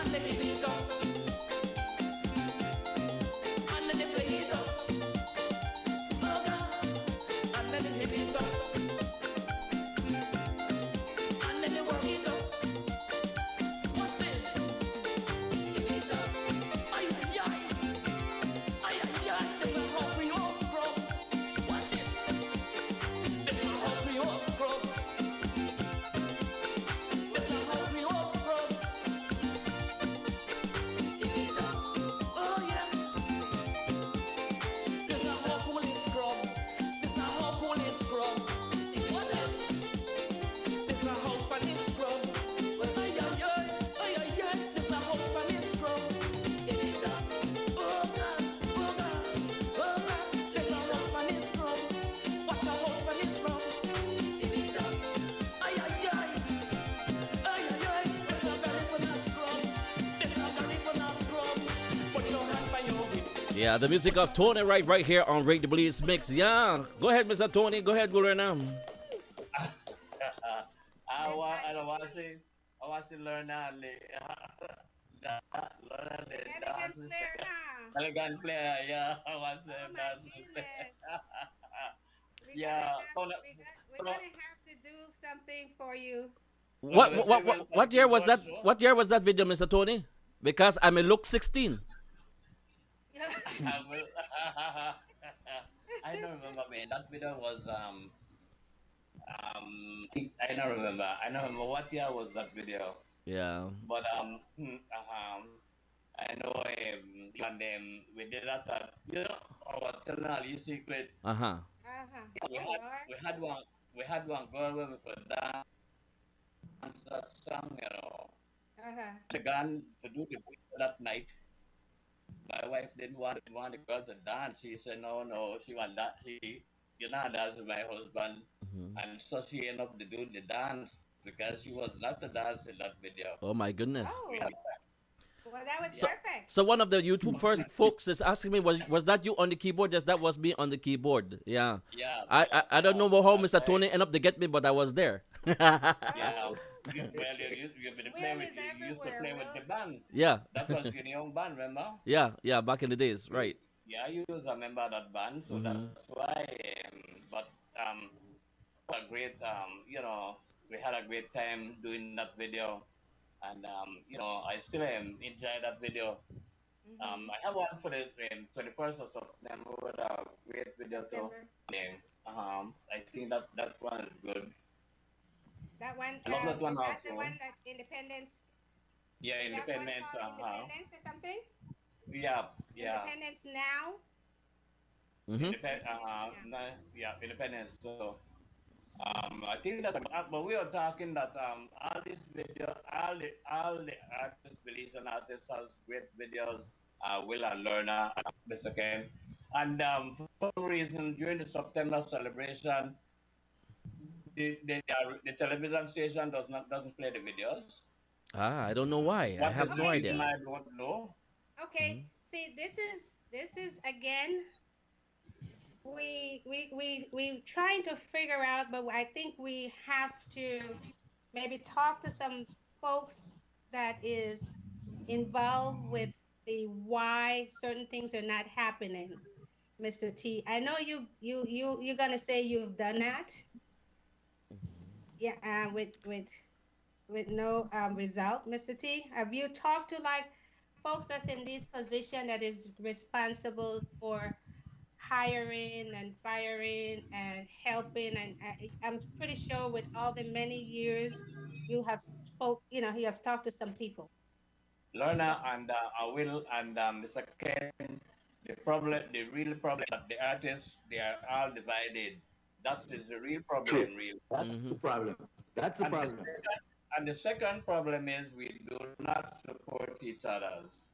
A: And they hit it up. And then they play it up. Oh, God. And then they hit it up. And then they work it up. What's this? Hit it up. Ay, ay, ay. Ay, ay, ay. This is how we all scrub. Watch it. This is how we all scrub. This is how we all scrub. Hit it up. Oh, yes. This is how cool it scrub. This is how cool it scrub. Watch it. This is how Spanish scrub. Ay, ay, ay. Ay, ay, ay. This is how Spanish scrub. Hit it up. Oh, God. Oh, God. Oh, God. This is how Spanish scrub. Watch how Spanish scrub. Hit it up. Ay, ay, ay. Ay, ay, ay. This is how Garifuna scrub. This is how Garifuna scrub. Put your hand by your hip.
B: Yeah, the music of Tony right here on Rate the Bliss Mix. Yeah, go ahead, Mr. Tony. Go ahead, go right now.
F: I want to learn how to learn the
C: Elegant
F: dance.
C: Flair, huh?
F: Elegant player, yeah. I want to
C: Oh my
F: dance.
C: goodness.
F: Yeah,
C: We're
F: so-
C: gonna have to do something for you.
B: What year was that? What year was that video, Mr. Tony? Because I may look 16.
F: I will. I don't remember, man. That video was I don't remember. I don't remember what year was that video.
B: Yeah.
F: But I know and we did that at our Tell You Secret.
B: Uh-huh.
F: We had one girl where we could dance that song, The girl to do the video that night. My wife didn't want the girl to dance. She said no, she want that. She dance with my husband. And so she ended up to do the dance because she was not to dance in that video.
B: Oh my goodness.
C: Oh, well, that was perfect.
B: So one of the YouTube first folks is asking me, was that you on the keyboard? Yes, that was me on the keyboard. Yeah.
F: Yeah.
B: I don't know how Mr. Tony ended up to get me, but I was there.
F: Yeah. Well, you used to play with the band.
B: Yeah.
F: That was your young band, remember?
B: Yeah, back in the days, right.
F: Yeah, you was a member of that band, so that's why. But a great, we had a great time doing that video, and I still enjoy that video. I have one for the 21st of September with a great video too. I think that one is good.
C: That one.
F: I love that one
C: is
F: also.
C: that the one that's Independence?
F: Yeah,
C: Is that one
F: Independence.
C: called Independence or something?
F: Yeah.
C: Independence Now.
F: Independence. So, I think that's. But we are talking that all this video, all the artists, Belize and artists has great videos. Will and Lerner, Mr. Ken, and for some reason during the September celebration, the television station doesn't play the videos.
B: I don't know why. I
F: What
B: have
F: is the
B: no
C: Okay,
F: reason?
B: idea.
C: see,
F: I don't know.
C: okay, see, this is again, we trying to figure out, but I think we have to maybe talk to some folks that is involved with the why certain things are not happening. Mr. T, I know you're gonna say you've done that. Yeah, with no result, Mr. T. Have you talked to like folks that's in this position that is responsible for hiring and firing and helping? And I'm pretty sure with all the many years you have you have talked to some people. So
F: Lorna and I will and Mr. Ken, the real problem that the artists they are all divided. That is the real
E: True.
F: problem, real.
E: That's the problem. That's the
F: And
E: problem.
F: the second problem is we do not support each other's.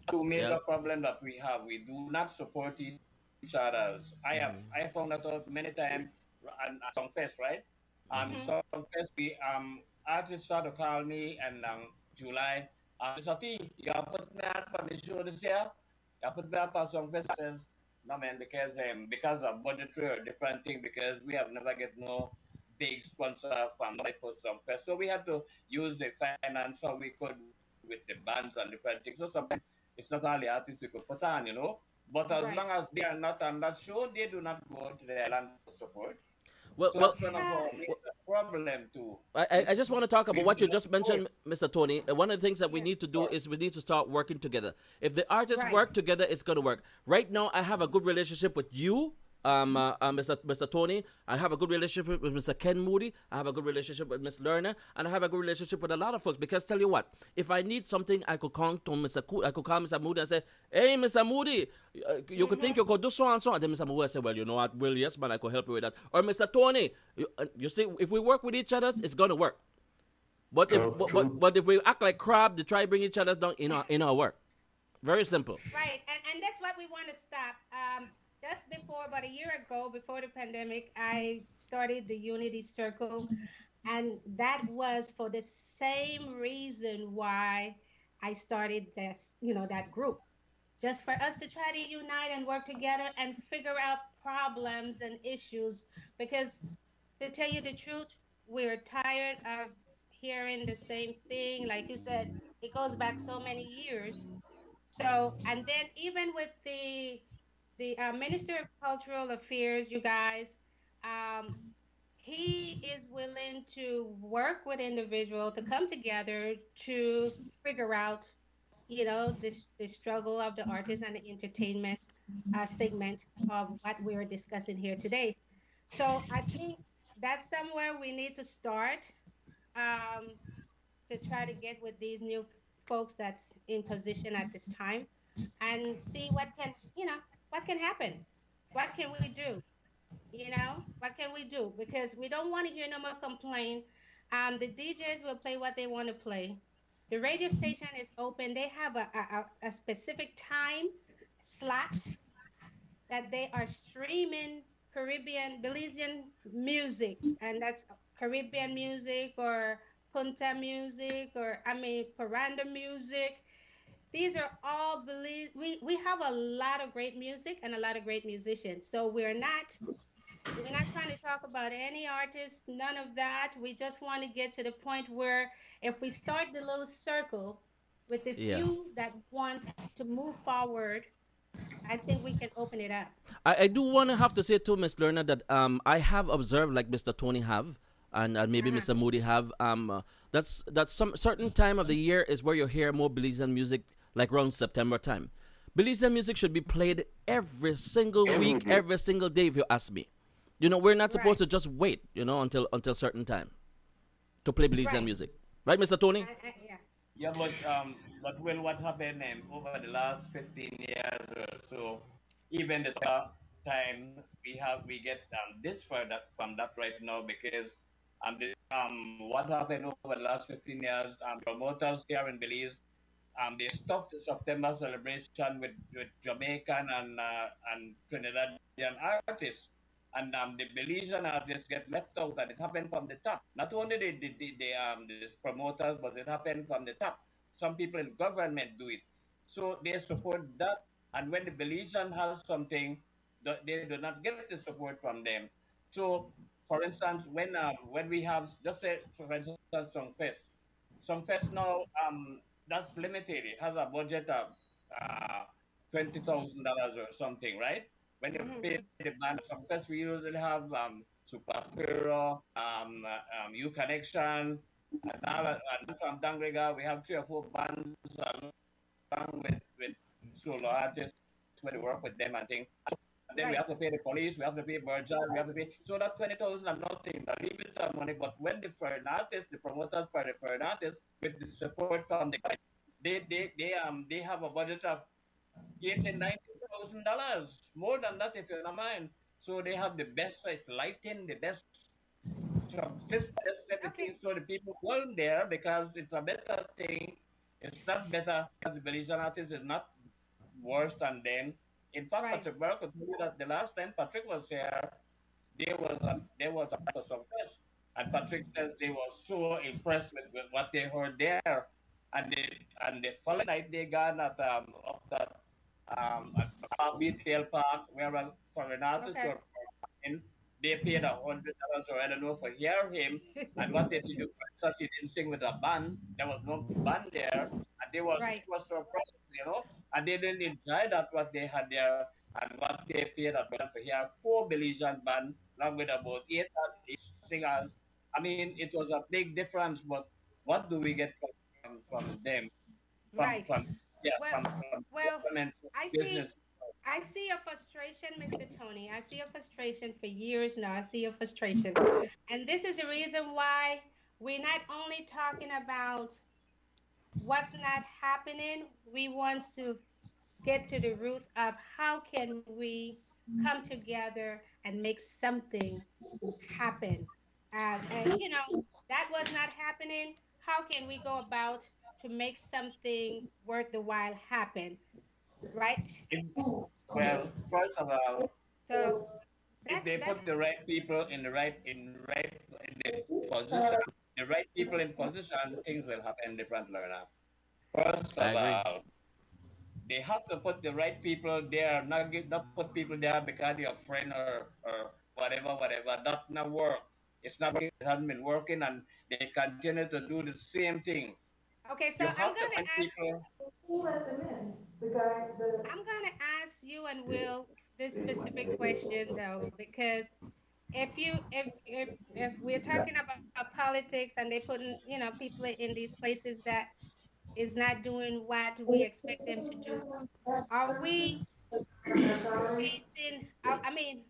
F: Two
B: Yeah.
F: major problem that we have. We do not support each other's. I found that out many times and Songfest, right?
C: mhm.
F: Songfest we artists start to call me and July. Mr. T, you have put me up on the show this year. You put me up on Songfest. I says, no man, because of budgetary or different thing, because we have never get no big sponsor from nobody for Songfest. So we had to use the finance so we could with the bands and different things. So sometimes it's not only artists we could put on, you know. But as
C: Right.
F: long as they are not on that show, they do not go to the island for support.
B: Well,
F: So
B: well,
F: that's one of our major problem too.
B: I just want to talk
F: We
B: about
F: do
B: what you
F: not
B: just mentioned,
F: support.
B: Mr. Tony. One of the things that we need
C: Yes.
B: to do is we need to start working together. If the artists
C: Right.
B: work together, it's going to work. Right now, I have a good relationship with you, Mr. Tony. I have a good relationship with Mr. Ken Moody. I have a good relationship with Miss Lerner, and I have a good relationship with a lot of folks. Because tell you what, if I need something, I could call to I could call Mr. Moody and say, "Hey, Mr. Moody, you could think you could do so and so." And then Mr. Moody say, "Well, you know what? Well, yes, man, I could help you with that." Or Mr. Tony, you see, if we work with each other, it's gonna work. But if
E: True,
B: but,
E: true.
B: but if we act like crab, they try bring each other down in our work. Very simple.
C: Right, and that's what we want to stop. Just before, about a year ago, before the pandemic, I started the Unity Circle, and that was for the same reason why I started that group, just for us to try to unite and work together and figure out problems and issues. Because to tell you the truth, we're tired of hearing the same thing. Like you said, it goes back so many years. So, and then even with the Minister of Cultural Affairs, you guys, um, he is willing to work with individuals to come together to figure out, the struggle of the artists and the entertainment segment of what we're discussing here today. So I think that's somewhere we need to start, um, to try to get with these new folks that's in position at this time and see what can happen. What can we do? What can we do? Because we don't want to hear no more complaint. The DJs will play what they want to play. The radio station is open. They have a specific time slot that they are streaming Caribbean, Belizean music, and that's Caribbean music or Punta music or I mean Paranda music. These are all Belize. We have a lot of great music and a lot of great musicians. So we're not trying to talk about any artist, none of that. We just want to get to the point where if we start the little circle with the
B: Yeah.
C: few that want to move forward, I think we can open it up.
B: I do want to have to say to Miss Lerner that I have observed like Mr. Tony have and maybe
C: Uh-huh.
B: Mr. Moody have that's some certain time of the year is where you hear more Belizean music like around September time. Belizean music should be played every single week, every single day if you ask me. We're not supposed
C: Right.
B: to just wait, until certain time to play Belizean
C: Right.
B: music. Right, Mr. Tony?
C: Yeah.
F: Yeah, but well, what happened over the last 15 years or so, even the time we get this from that right now because what happened over the last 15 years, promoters here in Belize, they stopped the September celebration with Jamaican and Trinidadian artists. and the Belizean artists get left out, and it happened from the top. Not only the promoters, but it happened from the top. Some people in government do it, so they support that. And when the Belizean has something, they do not get the support from them. So, for instance, when we have, just say for instance, Songfest now that's limited. It has a budget of $20,000 or something, right? When you pay the band, Songfest we usually have Super Fero, U Connection, and from Dangriga we have 3 or 4 bands along with solo artists when we work with them and things. And then we have to pay the police, we have to pay Virgin, we have to pay. So that 20,000 are nothing, a little bit of money. But when the foreign artists, the promoters for the foreign artists, with the support from the guy, they have a budget of $18,000, $19,000, more than that if you don't mind. So they have the best lighting, the best system, everything. So the people go there because it's a better thing. It's not better because the Belizean artist is not worse than them. In fact, Patrick Burke could tell you that the last time Patrick was here, there was a Songfest, and Patrick says they were so impressed with what they heard there, and the following night they got at up that at BTL Park where foreign artists were in. They paid $100 or I don't know for hear him, and what they did, such he didn't sing with a band. There was no band there, and they was surprised, and they didn't enjoy that what they had there and what they paid at band for here. 4 Belizean band, along with about 8 singers. I mean, it was a big difference, but what do we get from them? From government,
C: I
F: business.
C: I see your frustration, Mr. Tony. I see your frustration for years now. I see your frustration. And this is the reason why we're not only talking about what's not happening, we want to get to the root of how can we come together and make something happen. And that was not happening. How can we go about to make something worth the while happen? Right?
F: Well, first of all,
C: So
F: if they put the right people in the position, the right people in position, things will happen different, Lorna. First of all, they have to put the right people there, not put people there because they're a friend or whatever. That not work. It's not working. It hasn't been working, and they continue to do the same thing.
C: Okay, so I'm gonna ask you and Will this specific question though, because if we're talking about politics and they putting people in these places that is not doing what we expect them to do, are we chasing? I mean,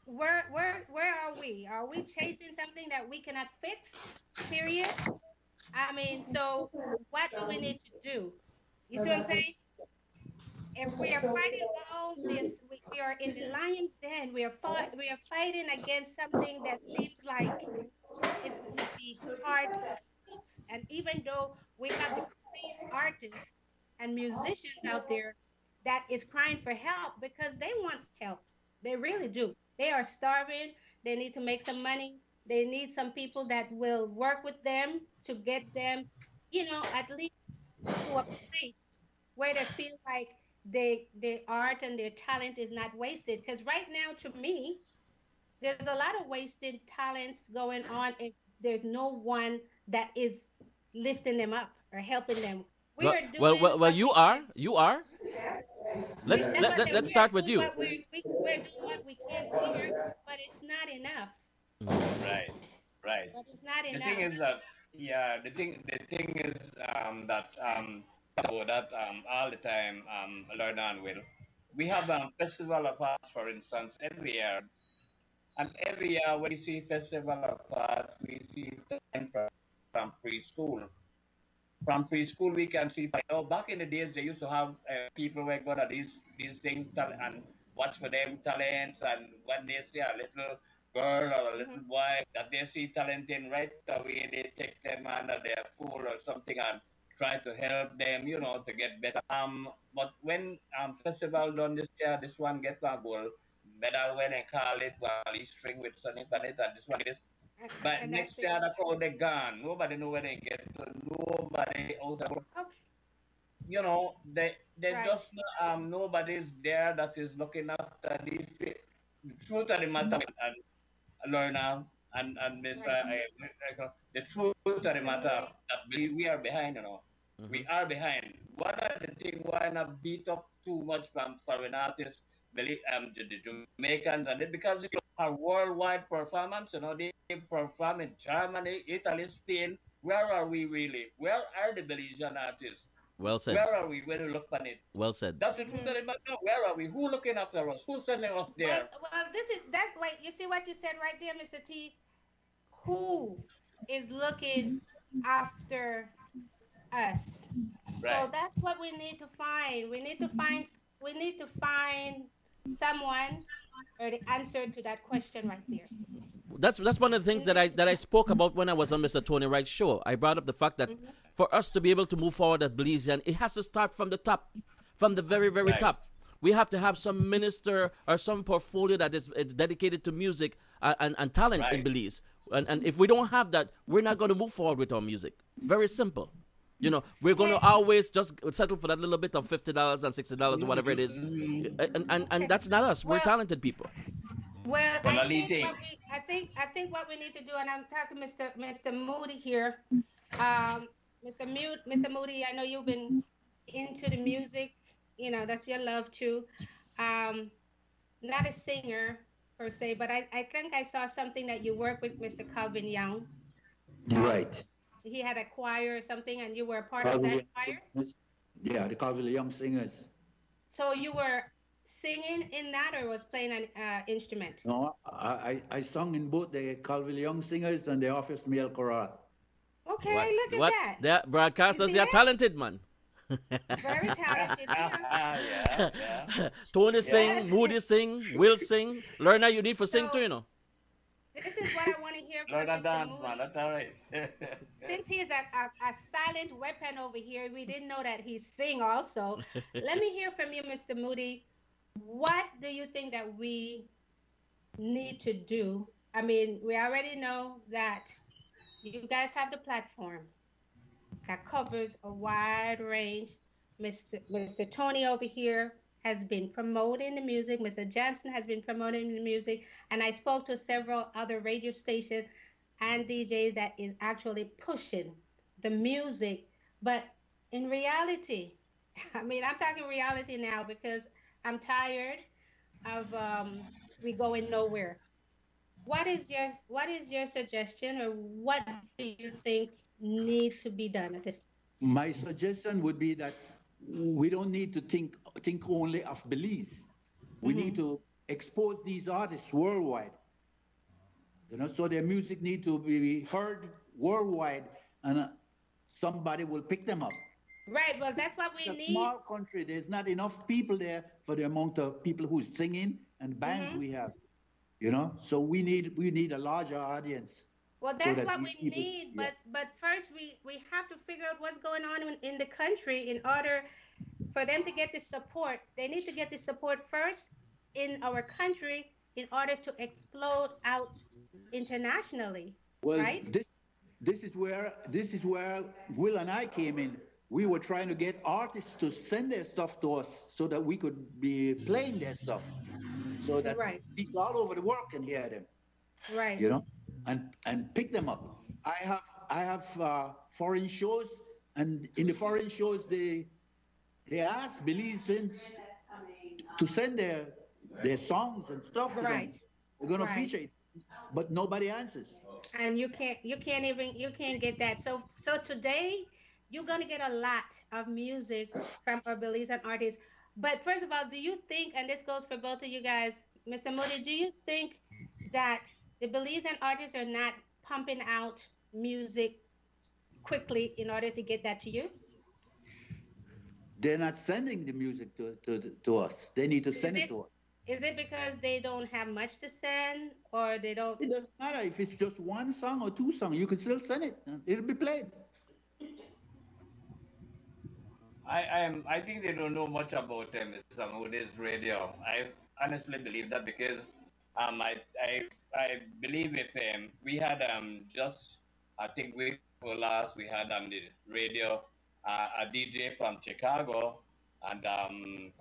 C: where are we? Are we chasing something that we cannot fix? Period. I mean, so what do we need to do? You see what I'm saying? If we are fighting all this, we are in the lion's den. We are fighting against something that seems like it's going to be hard to fix. And even though we have the great artists and musicians out there that is crying for help because they want help, they really do. They are starving. They need to make some money. They need some people that will work with them to get them, at least to a place where they feel like their art and their talent is not wasted. Because right now, to me, there's a lot of wasted talents going on if there's no one that is lifting them up or helping them.
B: Well, you are. Let's start with you.
C: We're doing what we can here, but it's not enough.
F: Right.
C: But it's not enough.
F: The thing is that, the thing is that all the time, Lorna and Will, we have a festival of arts, for instance, every year, and every year when we see festival of arts, we see talent from preschool. From preschool, we can see. Back in the days, they used to have people where go to these things and watch for them talents, and when they see a little girl or a little boy that they see talent in right away, they take them under their pool or something and try to help them, to get better. But when festival done this year, this one get a goal, medal when they call it while he string with Sonny Planet and this one is. But
C: And that's
F: next
C: it.
F: year, the crowd they gone. Nobody know where they get to. Nobody out of,
C: Okay.
F: you know, they
C: Right.
F: just nobody's there that is looking after the truth of the matter and Lorna and Miss
C: Right.
F: the truth of the
C: Mr.
F: matter
C: Moody.
F: that we are behind, you know. We are behind. One of the things why not beat up too much from foreign artists, believe the Jamaicans and it because it's a worldwide performance, you know, they perform in Germany, Italy, Spain. Where are we really? Where are the Belizean artists?
B: Well said.
F: Where are we when you look at it?
B: Well said.
F: That's the truth of the matter. Where are we? Who looking after us? Who's sending us
C: Well,
F: there?
C: well, that's wait. You see what you said right there, Mr. T. Who is looking after us? So
F: Right.
C: that's what we need to find. We need to find someone or the answer to that question right there.
B: That's one of the things that I spoke about when I was on Mr. Tony Wright's show. I brought up the fact that for us to be able to move forward as Belizean, it has to start from the top, from the very, very
F: Right.
B: top. We have to have some minister or some portfolio that is dedicated to music and talent in
F: Right.
B: Belize. And if we don't have that, we're not going to move forward with our music. Very simple. You know, we're going to always just settle for that little bit of $50 and $60 or whatever it is. And that's not us. We're
C: Well,
B: talented people.
C: Well,
F: Well,
C: I
F: Ali
C: think
F: thing.
C: what we need to do, and I'm talking to Mr. Moody here. Mr. Moody, I know you've been into the music. You know that's your love too. Not a singer per se, but I think I saw something that you work with Mr. Calvin Young.
E: Right.
C: He had a choir or something, and you were a part of
E: Calvin
C: that
E: Young
C: choir.
E: Singers. Yeah, the Calvin Young Singers.
C: So you were singing in that, or was playing an instrument?
E: No, I sung in both the Calvin Young Singers and the Office Male Chorale.
C: Okay, look at
B: What?
C: that.
B: That broadcasters,
C: see
B: you're
C: that?
B: talented, man.
C: Very talented. Yeah.
F: Yeah.
B: Tony sing, Moody sing, Will sing. Learner, you need for sing
C: So-
B: too, you know.
C: This is what I want to hear from
F: Learn that
C: Mr.
F: dance,
C: Moody.
F: man. That's all right.
C: Since he is a silent weapon over here, we didn't know that he sing also. Let me hear from you, Mr. Moody. What do you think that we need to do? I mean, we already know that you guys have the platform that covers a wide range. Mr. Tony over here has been promoting the music. Mr. Johnson has been promoting the music. And I spoke to several other radio stations and DJs that is actually pushing the music. But in reality, I mean, I'm talking reality now because I'm tired of we going nowhere. What is your suggestion, or what do you think need to be done at this?
E: My suggestion would be that we don't need to think only of Belize. We need to expose these artists worldwide. You know, so their music need to be heard worldwide, and somebody will pick them up.
C: Right. Well, that's what we
E: It's a
C: need.
E: small country. There's not enough people there for the amount of people who's singing and bands we have. You know, so we need a larger audience.
C: Well,
E: so
C: that's
E: that
C: what
E: these
C: we
E: people-
C: need.
E: yeah.
C: But first, we have to figure out what's going on in the country in order for them to get the support. They need to get the support first in our country in order to explode out internationally.
E: Well,
C: right?
E: this is where Will and I came in. We were trying to get artists to send their stuff to us so that we could be playing their stuff, so that
C: Right.
E: people all over the world can hear them.
C: Right.
E: You know, and pick them up. I have foreign shows, and in the foreign shows they ask Belizeans to send their songs and stuff. to them.
C: Right.
E: We're gonna
C: Right.
E: feature it, but nobody answers.
C: And you can't get that. So today you're gonna get a lot of music from our Belizean artists. But first of all, do you think, and this goes for both of you guys, Mr. Moody, do you think that the Belizean artists are not pumping out music quickly in order to get that to you?
E: They're not sending the music to us. They need to send it to us.
C: Is it because they don't have much to send, or they don't?
E: It doesn't matter if it's just one song or two songs. You can still send it. It'll be played.
F: I think they don't know much about Mr. Moody's radio. honestly believe that because I believe with him. We had just I think week before last we had on the radio a DJ from Chicago and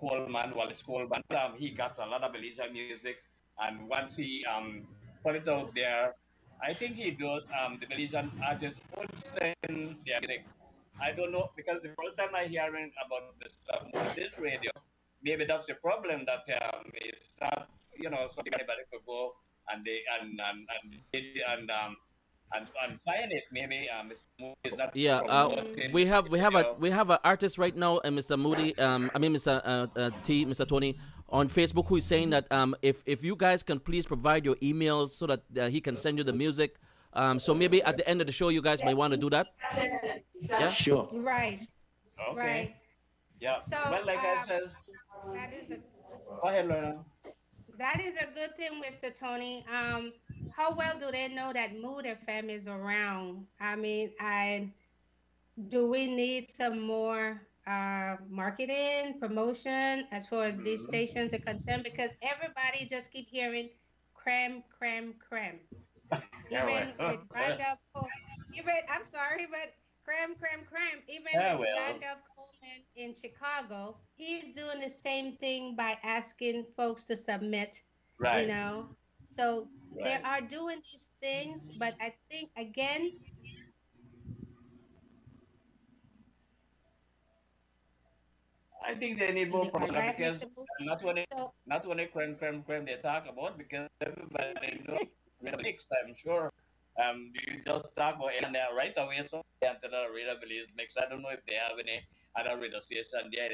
F: Coleman, Wallace Coleman. He got a lot of Belizean music, and once he put it out there, I think he does the Belizean artists would send their music. I don't know because the first time I hearing about this stuff on this radio, maybe that's the problem that it's not so anybody could go and they and find it. Maybe Mr. Moody is not
B: Yeah,
F: promoting
B: we have an artist right now, Mr. Moody. I mean, Mr. Tony, on Facebook, who is saying that if you guys can please provide your emails so that he can send you the music. So maybe at the end of the show, you guys may want to do that. Yeah.
E: Sure.
C: Right.
F: Okay.
C: Right.
F: Yeah.
C: So,
F: Well, like I said,
C: that is a
F: go ahead, Lorna.
C: that is a good thing, Mr. Tony. How well do they know that Mood FM is around? I mean, do we need some more marketing, promotion as far as these stations are concerned? Because everybody just keep hearing creme, creme, creme. Even with Randolph Coleman, I'm sorry, but creme, creme, creme. Even with Randolph Coleman in Chicago, he's doing the same thing by asking folks to submit.
F: Right.
C: You know, so they
F: Right.
C: are doing these things, but I think again,
F: I think they need more promotion
C: right,
F: because
C: Mr. Moody? So
F: not only creme they talk about because everybody knows the mix. I'm sure. You just talk about it and then right away so enter the radio release mix. I don't know if they have any other radio station there.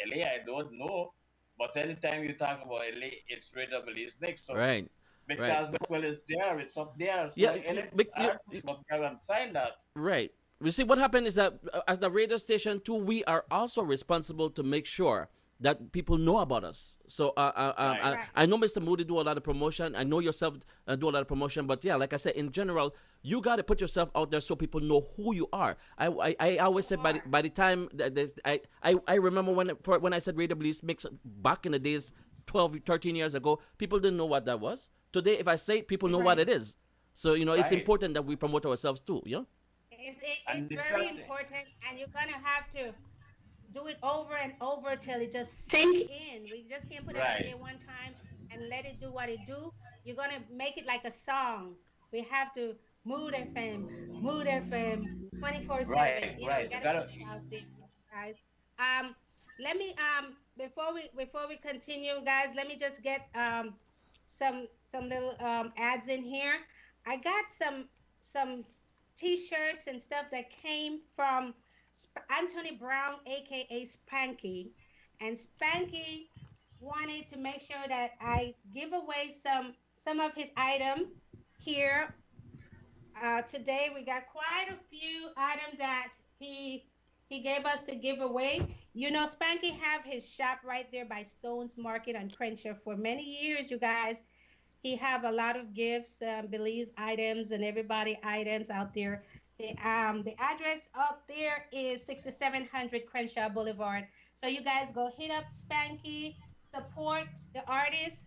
F: LA, I don't know. But anytime you talk about LA, it's radio release mix. So
B: Right.
F: because well, it's there, it's up there. So
B: Yeah,
F: any
B: you-
F: artist will go and find that.
B: Right. You see, what happened is that as the radio station too, we are also responsible to make sure that people know about us. So I know Mr. Moody do a lot of promotion. I know yourself do a lot of promotion. But yeah, like I said, in general, you got to put yourself out there so people know who you are. I always say by the time that I remember when I said Radio Release Mix back in the days, 12, 13 years ago, people didn't know what that was. Today, if I say it, people know what it is. So, it's
F: Right.
B: important that we promote ourselves too,
F: And
C: it's
F: the
C: very
F: fact-
C: important, and you're gonna have to do it over and over till it just sink in. We just can't put it out
F: Right.
C: there one time and let it do what it do. You're gonna make it like a song. We have to Mood FM, 24/7.
F: Right,
C: You
F: right.
C: we
F: You
C: gotta
F: gotta-
C: put it out there, guys. Let me before we continue, guys, let me just get some little ads in here. I got some T-shirts and stuff that came from Anthony Brown, aka Spanky, and Spanky wanted to make sure that I give away some of his item here. Today we got quite a few items that he gave us to give away. Spanky have his shop right there by Stone's Market on Crenshaw for many years, you guys. He have a lot of gifts, Belize items and everybody items out there. The address up there is 6700 Crenshaw Boulevard. So you guys go hit up Spanky, support the artist,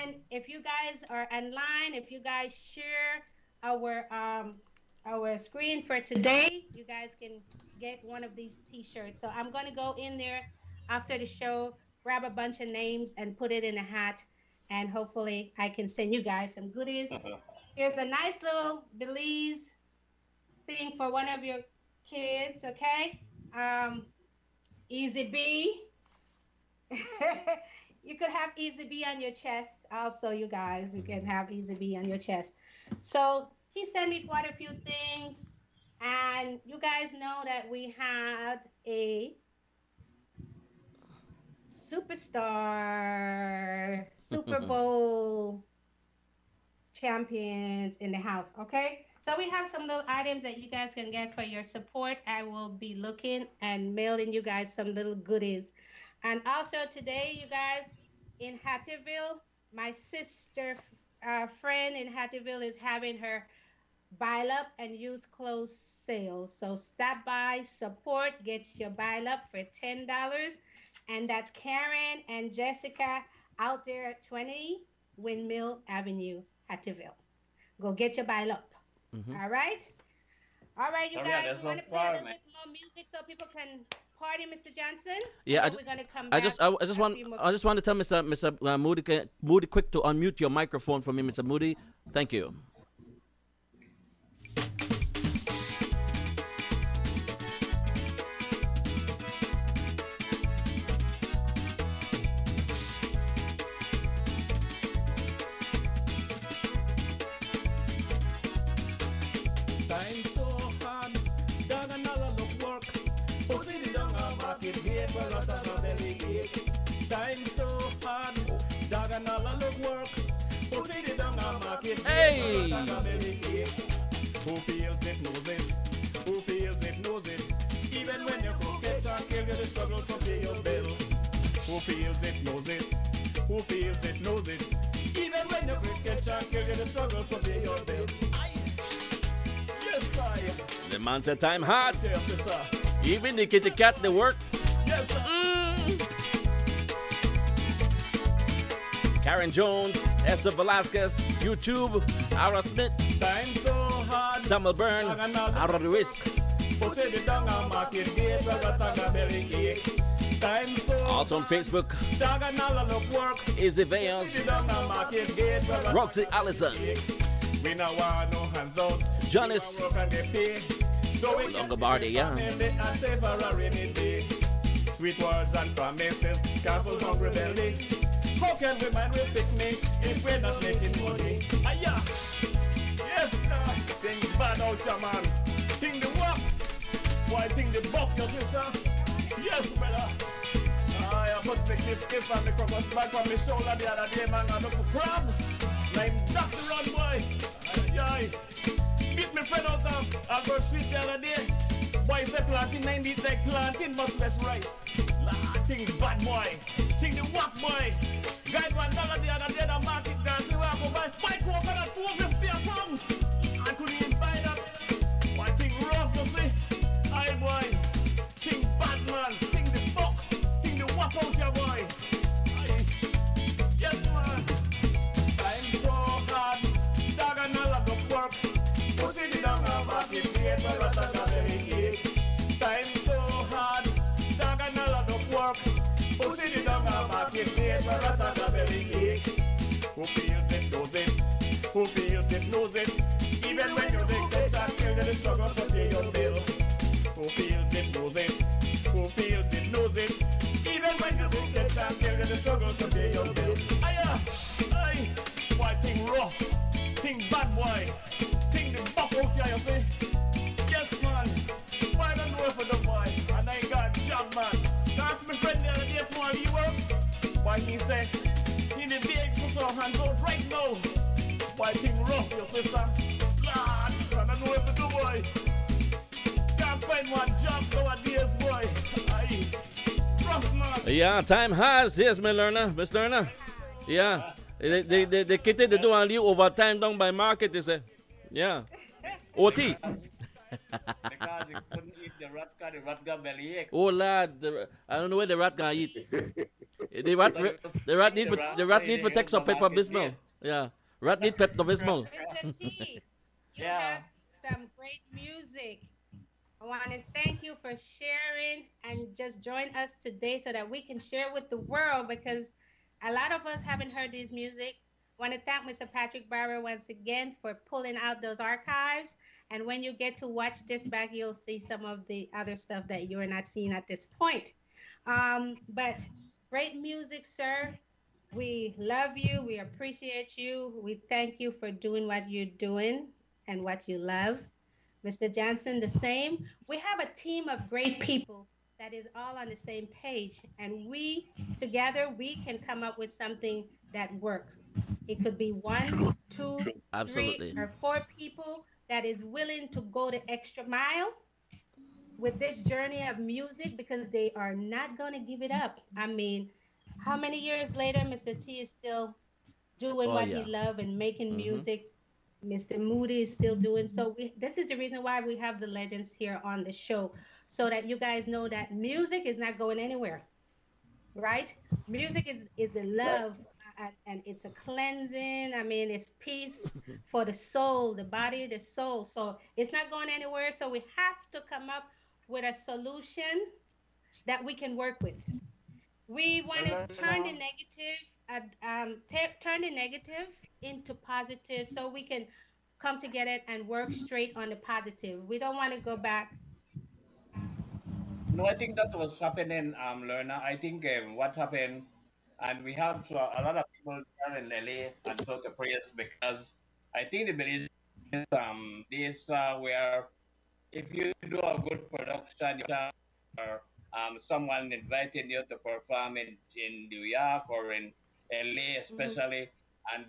C: and if you guys are online, if you guys share our screen for today, you guys can get one of these T-shirts. So I'm gonna go in there after the show, grab a bunch of names, and put it in a hat. And hopefully I can send you guys some goodies. Here's a nice little Belize thing for one of your kids, okay? Easy B. You could have Easy B on your chest also, you guys. You can have Easy B on your chest. So he sent me quite a few things. And you guys know that we had a superstar Super Bowl champions in the house, okay? So we have some little items that you guys can get for your support. I will be looking and mailing you guys some little goodies. And also today, you guys, in Hattieville, my sister friend in Hattieville is having her buy up and use clothes sale. So stop by, support, get your buy up for $10. And that's Karen and Jessica out there at 20 Windmill Avenue, Hattieville. Go get your bile up. All right? All right, you guys, we want to play a little bit more music so people can party, Mr. Johnson.
B: Yeah,
C: we're gonna come back.
B: I just want to tell Mr. Moody quick to unmute your microphone for me, Mr. Moody. Thank you.
A: Time so hard, dog and all look work. Pussy the dung a market gate, but not a belly ache. Time so hard, dog and all look work. Pussy the dung a market gate, but not a belly ache. Who feels it knows it. Who feels it knows it. Even when you cook it and kill, you the struggle to pay your bill. Who feels it knows it. Who feels it knows it. Even when you cook it and kill, you the struggle to pay your bill. Yes, I.
B: The man said time hard.
A: Yes, sir.
B: Even the kitty cat, they work.
A: Yes, sir.
B: Karen Jones, Esther Velasquez, YouTube, Ara Smith,
A: Time so hard.
B: Samuel Byrne, Ara Ruiz.
A: Pussy the dung a market gate, but not a belly ache. Time so
B: Also on Facebook,
A: dog and all look work.
B: Izzy Veils,
A: Pussy the dung a market gate, but not
B: Roxy Allison,
A: we no want no hands out.
B: Janice
A: We work and get paid. So we can
B: Longobardi, yeah.
A: and save for a rainy day. Sweet words and promises, careful hungry belly. How can we mind we picnic if we're not making money? Aya! Yes, sir. Things bad out here, man. Think the walk. Why think the buck, your sister? Yes, brother. I put the kiss on the crocus back on my shoulder the other day, man. I look for crab. Name Dr. Run, boy. Ay, beat my friend out of Albert Street the other day. Boy said planting 90 like planting must less rice. Think bad boy. Think the whack boy. Guy $1 the other day the market dance. We walk over. Buy coconut 250 a pound. I couldn't even buy that. Boy, think rough to see. Aye boy. Think bad man. Think the fuck. Think the whack out here boy. Aye. Yes man. Time so hard. Dog and all of the work. Pussy the dung a market gate, but not a belly ache. Time so hard. Dog and all of the work. Pussy the dung a market gate, but not a belly ache. Who feels it knows it. Who feels it knows it. Even when you think that I kill the struggle to pay your bill. Who feels it knows it. Who feels it knows it. Even when you think that I kill the struggle to pay your bill. Aya, aye, boy, think rough, think bad boy, think the buck out here, you see. Yes, man. Why don't know for the boy? And I ain't got a job, man. That's my friend the other day for all he work. Why he said, he the big put some hands out right now. Why think rough, your sister? Lord, I don't know what to do, boy. Can't find one job nowadays, boy. Aye. Rough, man.
B: Yeah, time has. Yes, Miss Lerner. Yeah. The kitty they do on you overtime down by market, they say. Yeah. OT.
F: Because you couldn't eat the rat got belly ache.
B: Oh lad, I don't know where the rat gonna eat. The rat need for take some Pepto Bismol. Yeah. Rat need Pepto Bismol.
C: Mr. T, you
F: Yeah.
C: have some great music. I want to thank you for sharing and just join us today so that we can share with the world, because a lot of us haven't heard this music. I want to thank Mr. Patrick Barber once again for pulling out those archives. And when you get to watch this back, you'll see some of the other stuff that you're not seeing at this point. But great music, sir. We love you. We appreciate you. We thank you for doing what you're doing and what you love. Mr. Johnson, the same. We have a team of great people that is all on the same page. And we, together, we can come up with something that works. It could be 1, 2,
B: Absolutely.
C: 3, or 4 people that is willing to go the extra mile with this journey of music, because they are not going to give it up. I mean, how many years later, Mr. T is still doing what he loves and making music. Mr. Moody is still doing so. This is the reason why we have the legends here on the show, so that you guys know that music is not going anywhere, right? Music is the love and it's a cleansing. I mean, it's peace for the soul, the body, the soul. So it's not going anywhere. So we have to come up with a solution that we can work with. We want to turn the negative, turn the negative into positive, so we can come together and work straight on the positive. We don't want to go back.
F: No, I think that was happening, Lorna. I think what happened, and we have a lot of people here in LA and so to prayers because I think the belief this where if you do a good production, you have someone inviting you to perform in New York or in LA especially, and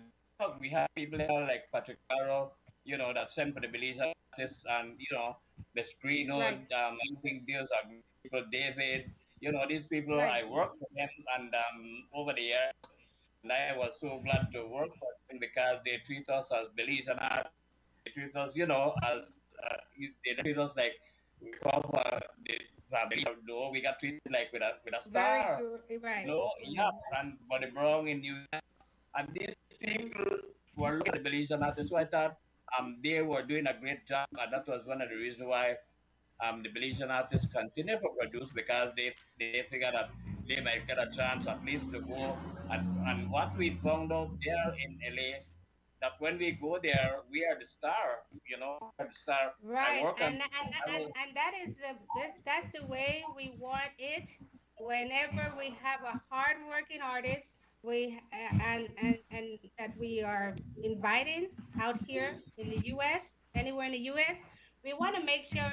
F: we have people here like Patrick Caro, that send for the belief artists and the screen,
C: Right.
F: I think these are people, David, these people,
C: Right.
F: I work with them and over the years, and I was so glad to work with them because they treat us as beliefs and art. They treat us, as they treat us like we call for the family. No, we got treated like with a
C: Very
F: star.
C: good. Right.
F: No, yeah, and Bobby Brown in New York, and these people were looking at the beliefs and artists. So I thought they were doing a great job, and that was one of the reasons why the Belizean artists continue to produce because they figure that they might get a chance at least to go. And what we found out there in LA, that when we go there, we are the star, the star. I
C: Right,
F: work on, I was,
C: and that is that's the way we want it. Whenever we have a hardworking artist, we and that we are inviting out here in the U.S., anywhere in the U.S., we want to make sure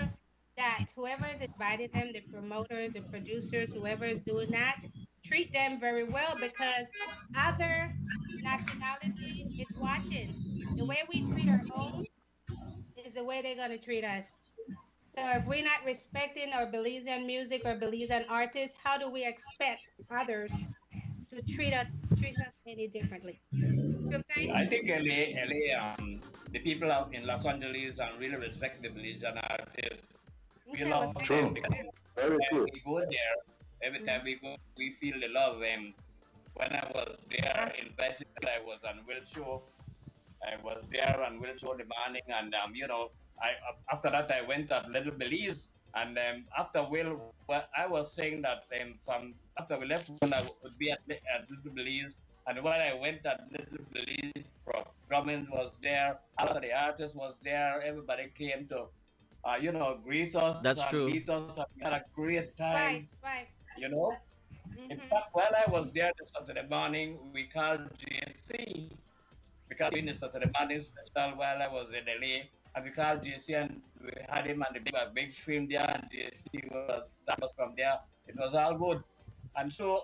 C: that whoever is inviting them, the promoters, the producers, whoever is doing that, treat them very well because other nationality is watching. The way we treat our own is the way they're going to treat us. So if we're not respecting or believes in music or believes in artists, how do we expect others to treat us any differently? See what I'm saying?
F: I think the people out in Los Angeles really respect the Belizean artists. We
C: Okay, well,
F: love
C: thank
F: them
C: you.
F: because
G: Very
F: when
G: true.
F: we go there, every time we go, we feel the love. And when I was there in Bethel, I was on Will Show. I was there on Will Show the morning, and I after that I went at Little Belize, and after Will, well, I was saying that from after we left, when I would be at Little Belize, and when I went at Little Belize, Drummond was there, all of the artists was there, everybody came to greet us
B: That's
F: and
B: true.
F: meet us, and we had a great
C: Right,
F: time,
C: right.
F: you know. In
C: Hmm.
F: fact, while I was there this Saturday morning, we called JC because in the Saturday morning special while I was in LA, and we called JC and we had him on the big stream there, and JC was that was from there. It was all good. And so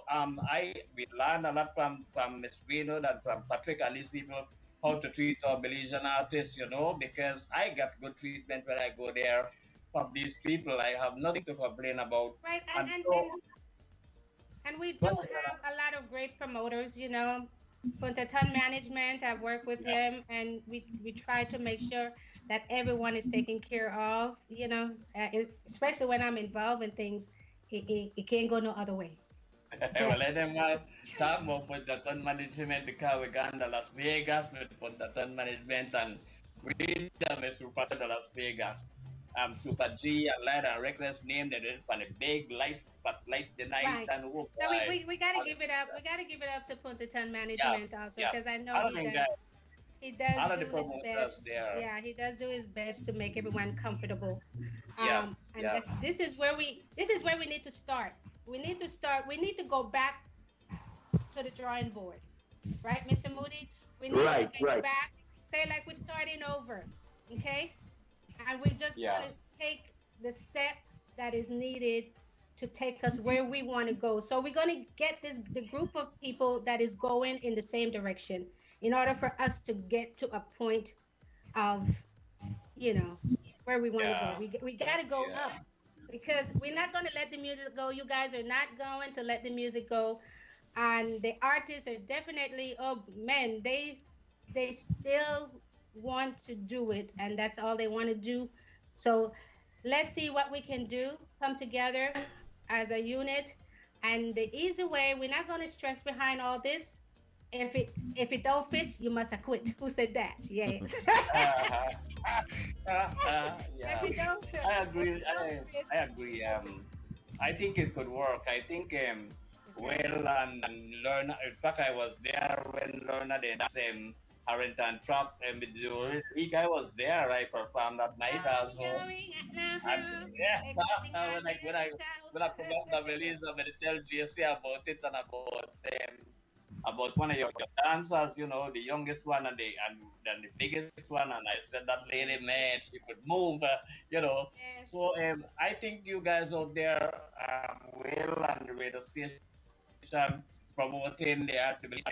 F: we learned a lot from Miss Greenwood and from Patrick and these people how to treat our Belizean artists, because I got good treatment when I go there from these people. I have nothing to complain about.
C: Right,
F: And so,
C: and we do have a lot of great promoters, Punta Ton Management, I work with him, and we try to make sure that everyone is taken care of, especially when I'm involved in things, it can't go no other way.
F: well, let them talk about Punta Ton Management because we got to Las Vegas with Punta Ton Management and we done a Super to Las Vegas. Super G and Light and Reckless name that is on a big light, but light the night
C: Right.
F: and oh
C: So
F: boy.
C: we got to give it up. We got to give it up to Punta Ton Management also,
F: yeah.
C: because I know
F: I
C: he
F: think
C: does.
F: that
C: He does
F: all of the
C: do his
F: promoters
C: best.
F: there.
C: Yeah, he does do his best to make everyone comfortable.
F: Yeah,
C: And
F: yeah.
C: this is where we need to start. We need to go back to the drawing board, right, Mr. Moody? We need
G: Right,
C: to get
G: right.
C: back, say like we're starting over, okay? And we're just
F: Yeah.
C: gonna take the step that is needed to take us where we want to go. So we're gonna get the group of people that is going in the same direction in order for us to get to a point of, where we want to
F: Yeah.
C: go. We got to go
F: Yeah.
C: up because we're not going to let the music go. You guys are not going to let the music go. And the artists are definitely, oh man, they still want to do it, and that's all they want to do. So let's see what we can do. Come together as a unit. And the easy way, we're not going to stress behind all this. if it don't fit, you must quit. Who said that? Yes. If
F: Yeah,
C: it don't fit,
F: I
C: if
F: agree.
C: it don't fit.
F: I agree. I think it could work. I think
C: Okay.
F: Will and Lerner. In fact, I was there when Lerner did the same Harrington Truck and with the week I was there. I performed that night
C: Oh,
F: also.
C: going at now,
F: And
C: huh?
F: yeah,
C: Everything I
F: when I
C: get
F: performed the
C: out.
F: release, I'm gonna tell JC about it and about one of your dancers, the youngest one and the biggest one, and I said that lady, man, she could move,
C: Yes.
F: So I think you guys out there will and the radio station promoting the activity.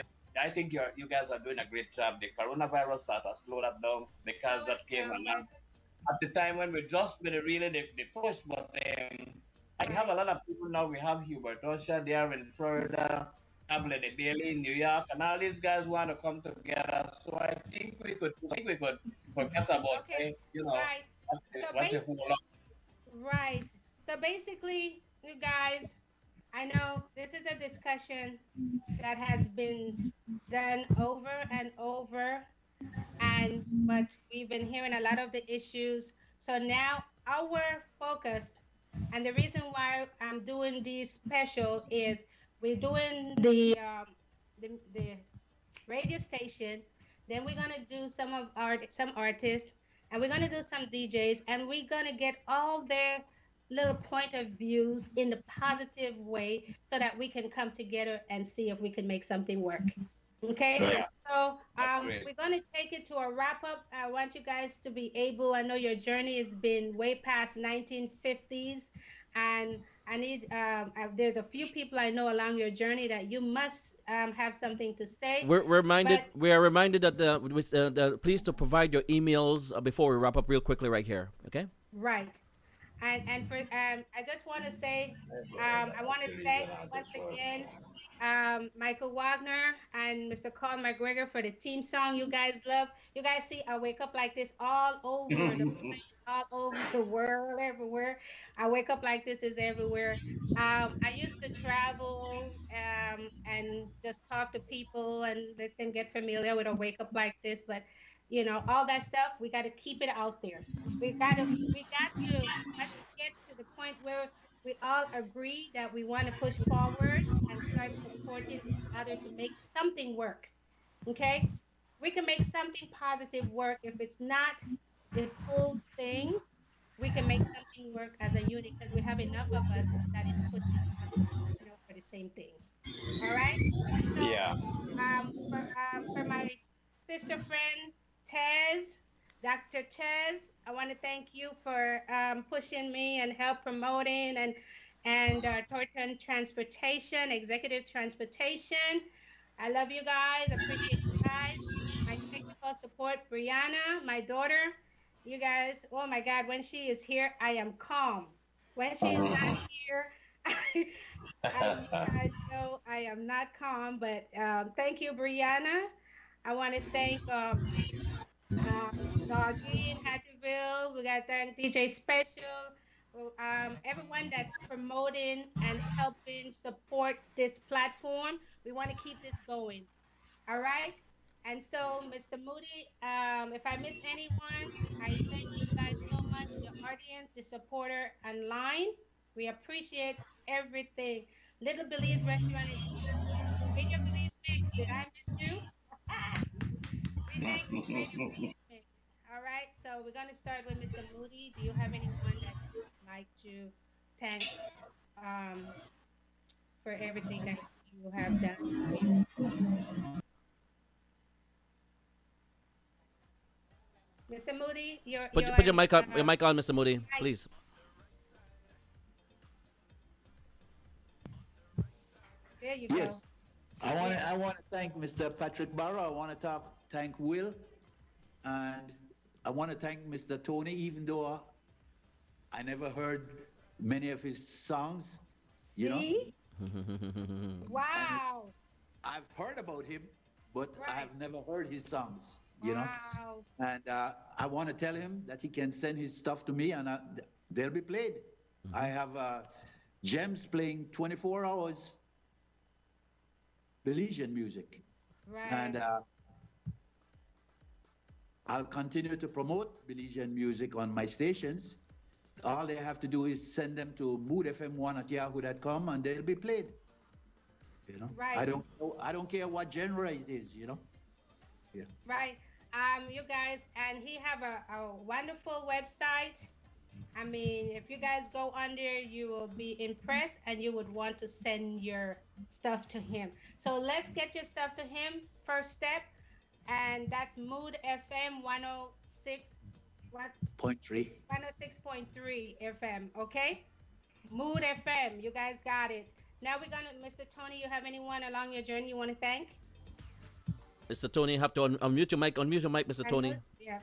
F: I think you guys are doing a great job. The coronavirus sort of slowed that down because
C: Oh,
F: that
C: it's
F: came
C: down,
F: along
C: but
F: at the time when we just been really the push, but I have a
C: right.
F: lot of people now. We have Hubert Osha there in Florida, Tablet Bailey in New York, and all these guys want to come together. So I think we could forget about
C: Okay. Right. So
F: what's the whole
C: basically,
F: lot.
C: right. So basically, you guys, I know this is a discussion that has been done over and over, and but we've been hearing a lot of the issues. So now our focus and the reason why I'm doing this special is we're doing the radio station. Then we're gonna do some artists, and we're gonna do some DJs, and we're gonna get all their little point of views in the positive way, so that we can come together and see if we can make something work. Okay,
F: Yeah,
C: so
F: that's great.
C: we're gonna take it to a wrap up. I want you guys to be able. I know your journey has been way past 1950s, and I need. There's a few people I know along your journey that you must have something to say. But
B: We are reminded that please to provide your emails before we wrap up real quickly right here. Okay.
C: right, and for I just want to say I want to thank once again Michael Wagner and Mr. Carl McGregor for the team song you guys love. You guys see, I wake up like this all over the place, all over the world, everywhere. I wake up like this is everywhere. I used to travel and just talk to people and let them get familiar with a wake up like this, but all that stuff, we got to keep it out there. We got to let's get to the point where we all agree that we want to push forward and start supporting each other to make something work. Okay? We can make something positive work. If it's not the full thing, we can make something work as a unit because we have enough of us that is pushing for the same thing. All right? So
F: Yeah.
C: for my sister friend Tez, Dr. Tez, I want to thank you for pushing me and help promoting and Thornton Transportation, Executive Transportation. I love you guys. Appreciate you guys. My technical support, Brianna, my daughter. You guys, oh my God, when she is here, I am calm. When she is not here, you guys know I am not calm. But thank you, Brianna. I want to thank Doggy in Hattieville. We got to thank DJ Special. Everyone that's promoting and helping support this platform. We want to keep this going. All right. And so, Mr. Moody, if I miss anyone, I thank you guys so much, the audience, the supporter online. We appreciate everything. Little Belize Restaurant is here. Radio Belize Mix, did I miss you? We thank Radio Belize Mix. All right, so we're gonna start with Mr. Moody. Do you have anyone that you would like to thank um, for everything that you have done for you? Mr. Moody, you're
B: Put
C: on.
B: your mic on, Mr. Moody,
C: Hi.
B: please.
C: There you go.
E: Yes. I want to thank Mr. Patrick Barrow. I want to thank Will, and I want to thank Mr. Tony, even though I never heard many of his songs. You know,
C: See? Wow.
E: I've heard about him, but I
C: Right.
E: have never heard his songs. You know,
C: Wow.
E: and I want to tell him that he can send his stuff to me, and they'll be played. I have Gems playing 24 hours Belizean music. And
C: Right.
E: I'll continue to promote Belizean music on my stations. All they have to do is send them to moodfm1@yahoo.com and they'll be played. You know,
C: Right.
E: I don't care what genre it is. You know, yeah.
C: Right. You guys, and he have a wonderful website. I mean, if you guys go on there, you will be impressed and you would want to send your stuff to him. So let's get your stuff to him. First step, and that's Mood FM 106, what,
E: Point three.
C: 106.3 FM. Okay, Mood FM. You guys got it. Now we're gonna, Mr. Tony. You have anyone along your journey you want to thank?
B: Mr. Tony, you have to unmute your mic. Unmute your mic, Mr. Tony.
C: Yeah.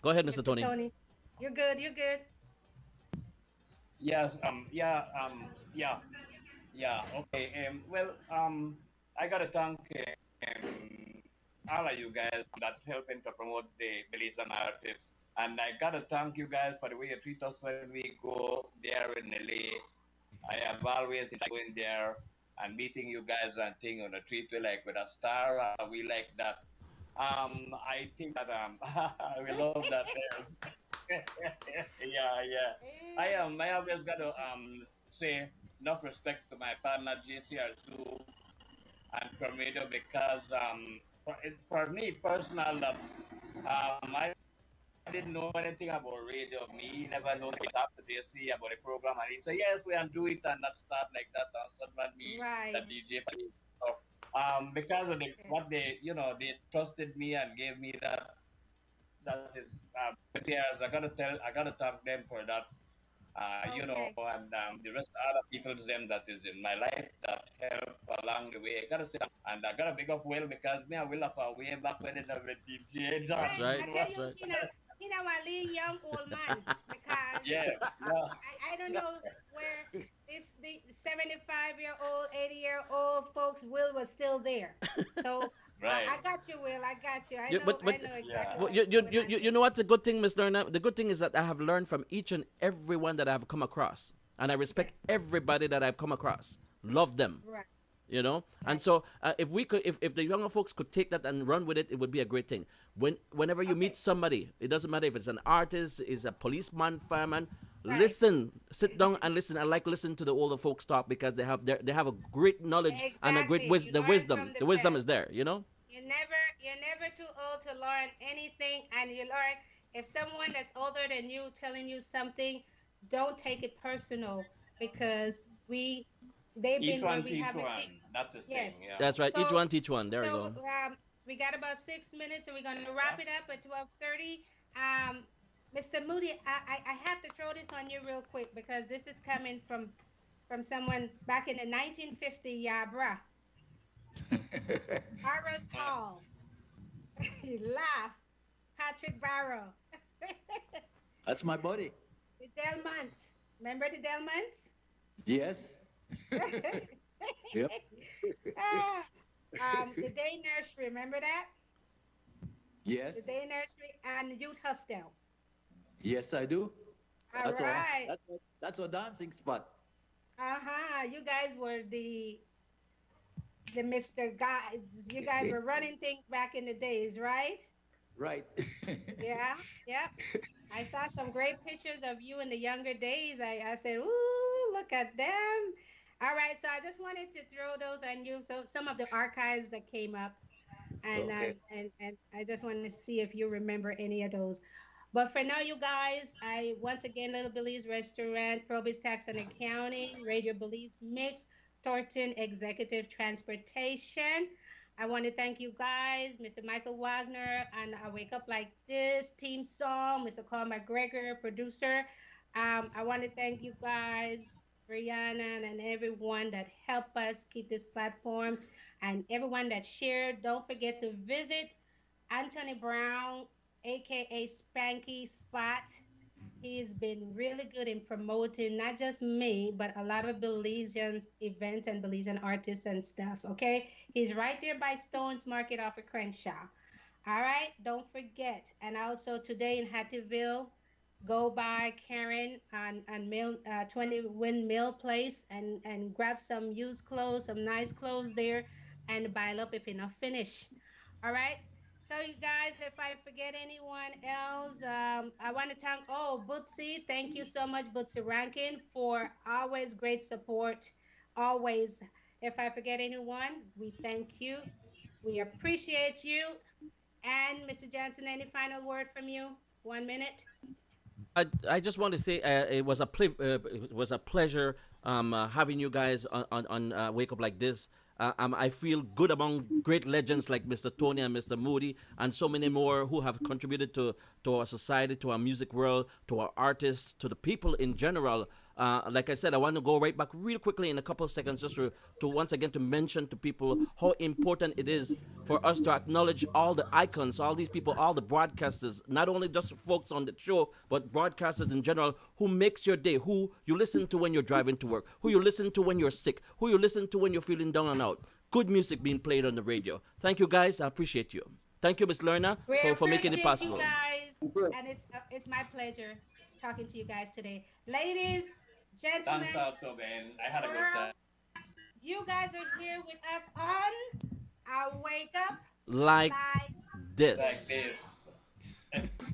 B: Go ahead, Mr. Tony.
C: Tony, you're good. You're good.
F: Yes. Yeah. Okay. I gotta thank all of you guys that's helping to promote the Belizean artists, and I gotta thank you guys for the way you treat us when we go there in LA. I have always enjoyed going there and meeting you guys and thing on a treat we like with a star. We like that. I think that we love that. Yeah. I always got to say enough respect to my partner JCR Sue and Cormedo because for me personal, I didn't know anything about radio. Me never know anything after JC about the program, and he said yes, we can do it, and that start like that. And suddenly
C: Right.
F: the DJ for me. So, because of what they they trusted me and gave me that. That is, yes, I gotta thank them for that.
C: Okay.
F: And the rest of other people, them that is in my life that help along the way. I gotta say, and I gotta big up Will because me and Will have a way back when it was DJ.
B: That's right.
C: I tell
B: That's
C: you,
B: right.
C: you know, a little young old man because
F: Yeah.
C: I don't know where the 75-year-old, 80-year-old folks Will was still there. So
F: Right.
C: I got you, Will. I got you. I
B: Yeah,
C: know.
B: but-
C: I know exactly.
F: Yeah.
B: Well,
C: what's
B: you
C: going on.
B: know what's the good thing, Miss Lerner? The good thing is that I have learned from each and every one that I've come across, and I respect everybody that I've come across. Love them,
C: Right.
B: you know. And so, if we could, if the younger folks could take that and run with it, it would be a great thing. Whenever you meet somebody, it doesn't matter if it's an artist, is a policeman, fireman.
C: Right.
B: Listen, sit down and listen. I like listening to the older folks talk because they have a great knowledge and a great
C: Exactly. You learn
B: wisdom.
C: from the
B: The wisdom
C: best.
B: is there, you know.
C: You're never too old to learn anything, and you learn if someone that's older than you telling you something, don't take it personal because they've
F: Each
C: been where
F: one
C: we
F: teach
C: haven't
F: one.
C: been.
F: That's the
C: Yes.
F: thing. Yeah.
B: That's right. Each
C: So-
B: one teach one. There we
C: So
B: go.
C: we got about 6 minutes, and we're gonna wrap it up at 12:30. Mr. Moody, I have to throw this on you real quick because this is coming from someone back in the 1950, yeah, bruh. Barrow's Hall. He laughed. Patrick Barrow.
E: That's my buddy.
C: The Delmonts. Remember the Delmonts?
E: Yes. Yep.
C: The Day Nursery. Remember that?
E: Yes.
C: The Day Nursery and Youth Hostel.
E: Yes, I do.
C: All right.
E: That's a dancing spot.
C: You guys were the Mr. Guy. You guys were running things back in the days, right?
E: Right.
C: Yeah. Yep. I saw some great pictures of you in the younger days. I said, ooh, look at them. All right. So I just wanted to throw those on you. So some of the archives that came up. And
E: Okay.
C: and I just wanted to see if you remember any of those. But for now, you guys, once again, Little Billy's Restaurant, Probis Tax and Accounting, Radio Belize Mix, Thornton Executive Transportation. I want to thank you guys, Mr. Michael Wagner, and I Wake Up Like This team song, Mr. Carl McGregor, producer. I want to thank you guys, Brianna, and everyone that helped us keep this platform, and everyone that shared. Don't forget to visit Anthony Brown, aka Spanky Spot. He's been really good in promoting not just me, but a lot of Belizean events and Belizean artists and stuff. Okay, he's right there by Stones Market off of Crenshaw. All right, don't forget. And also today in Hattieville, go by Karen on Mill 20 Windmill Place and grab some used clothes, some nice clothes there, and buy up if you're not finished. All right. So you guys, if I forget anyone else, I want to thank Bootsy. Thank you so much, Bootsy Rankin, for always great support. Always. If I forget anyone, we thank you. We appreciate you. And Mr. Johnson, any final word from you? 1 minute.
B: I just want to say it was a pleasure having you guys on Wake Up Like This. I feel good among great legends like Mr. Tony and Mr. Moody and so many more who have contributed to our society, to our music world, to our artists, to the people in general. Like I said, I want to go right back real quickly in a couple of seconds just to once again to mention to people how important it is for us to acknowledge all the icons, all these people, all the broadcasters, not only just folks on the show, but broadcasters in general who makes your day, who you listen to when you're driving to work, who you listen to when you're sick, who you listen to when you're feeling down and out. Good music being played on the radio. Thank you guys. I appreciate you. Thank you, Miss Lerna, for making it possible.
C: You guys, and it's my pleasure talking to you guys today, ladies. Gentlemen,
F: thanks also, man. I had a good time.
C: You guys are here with us on our Wake Up
B: like this.
F: Like this.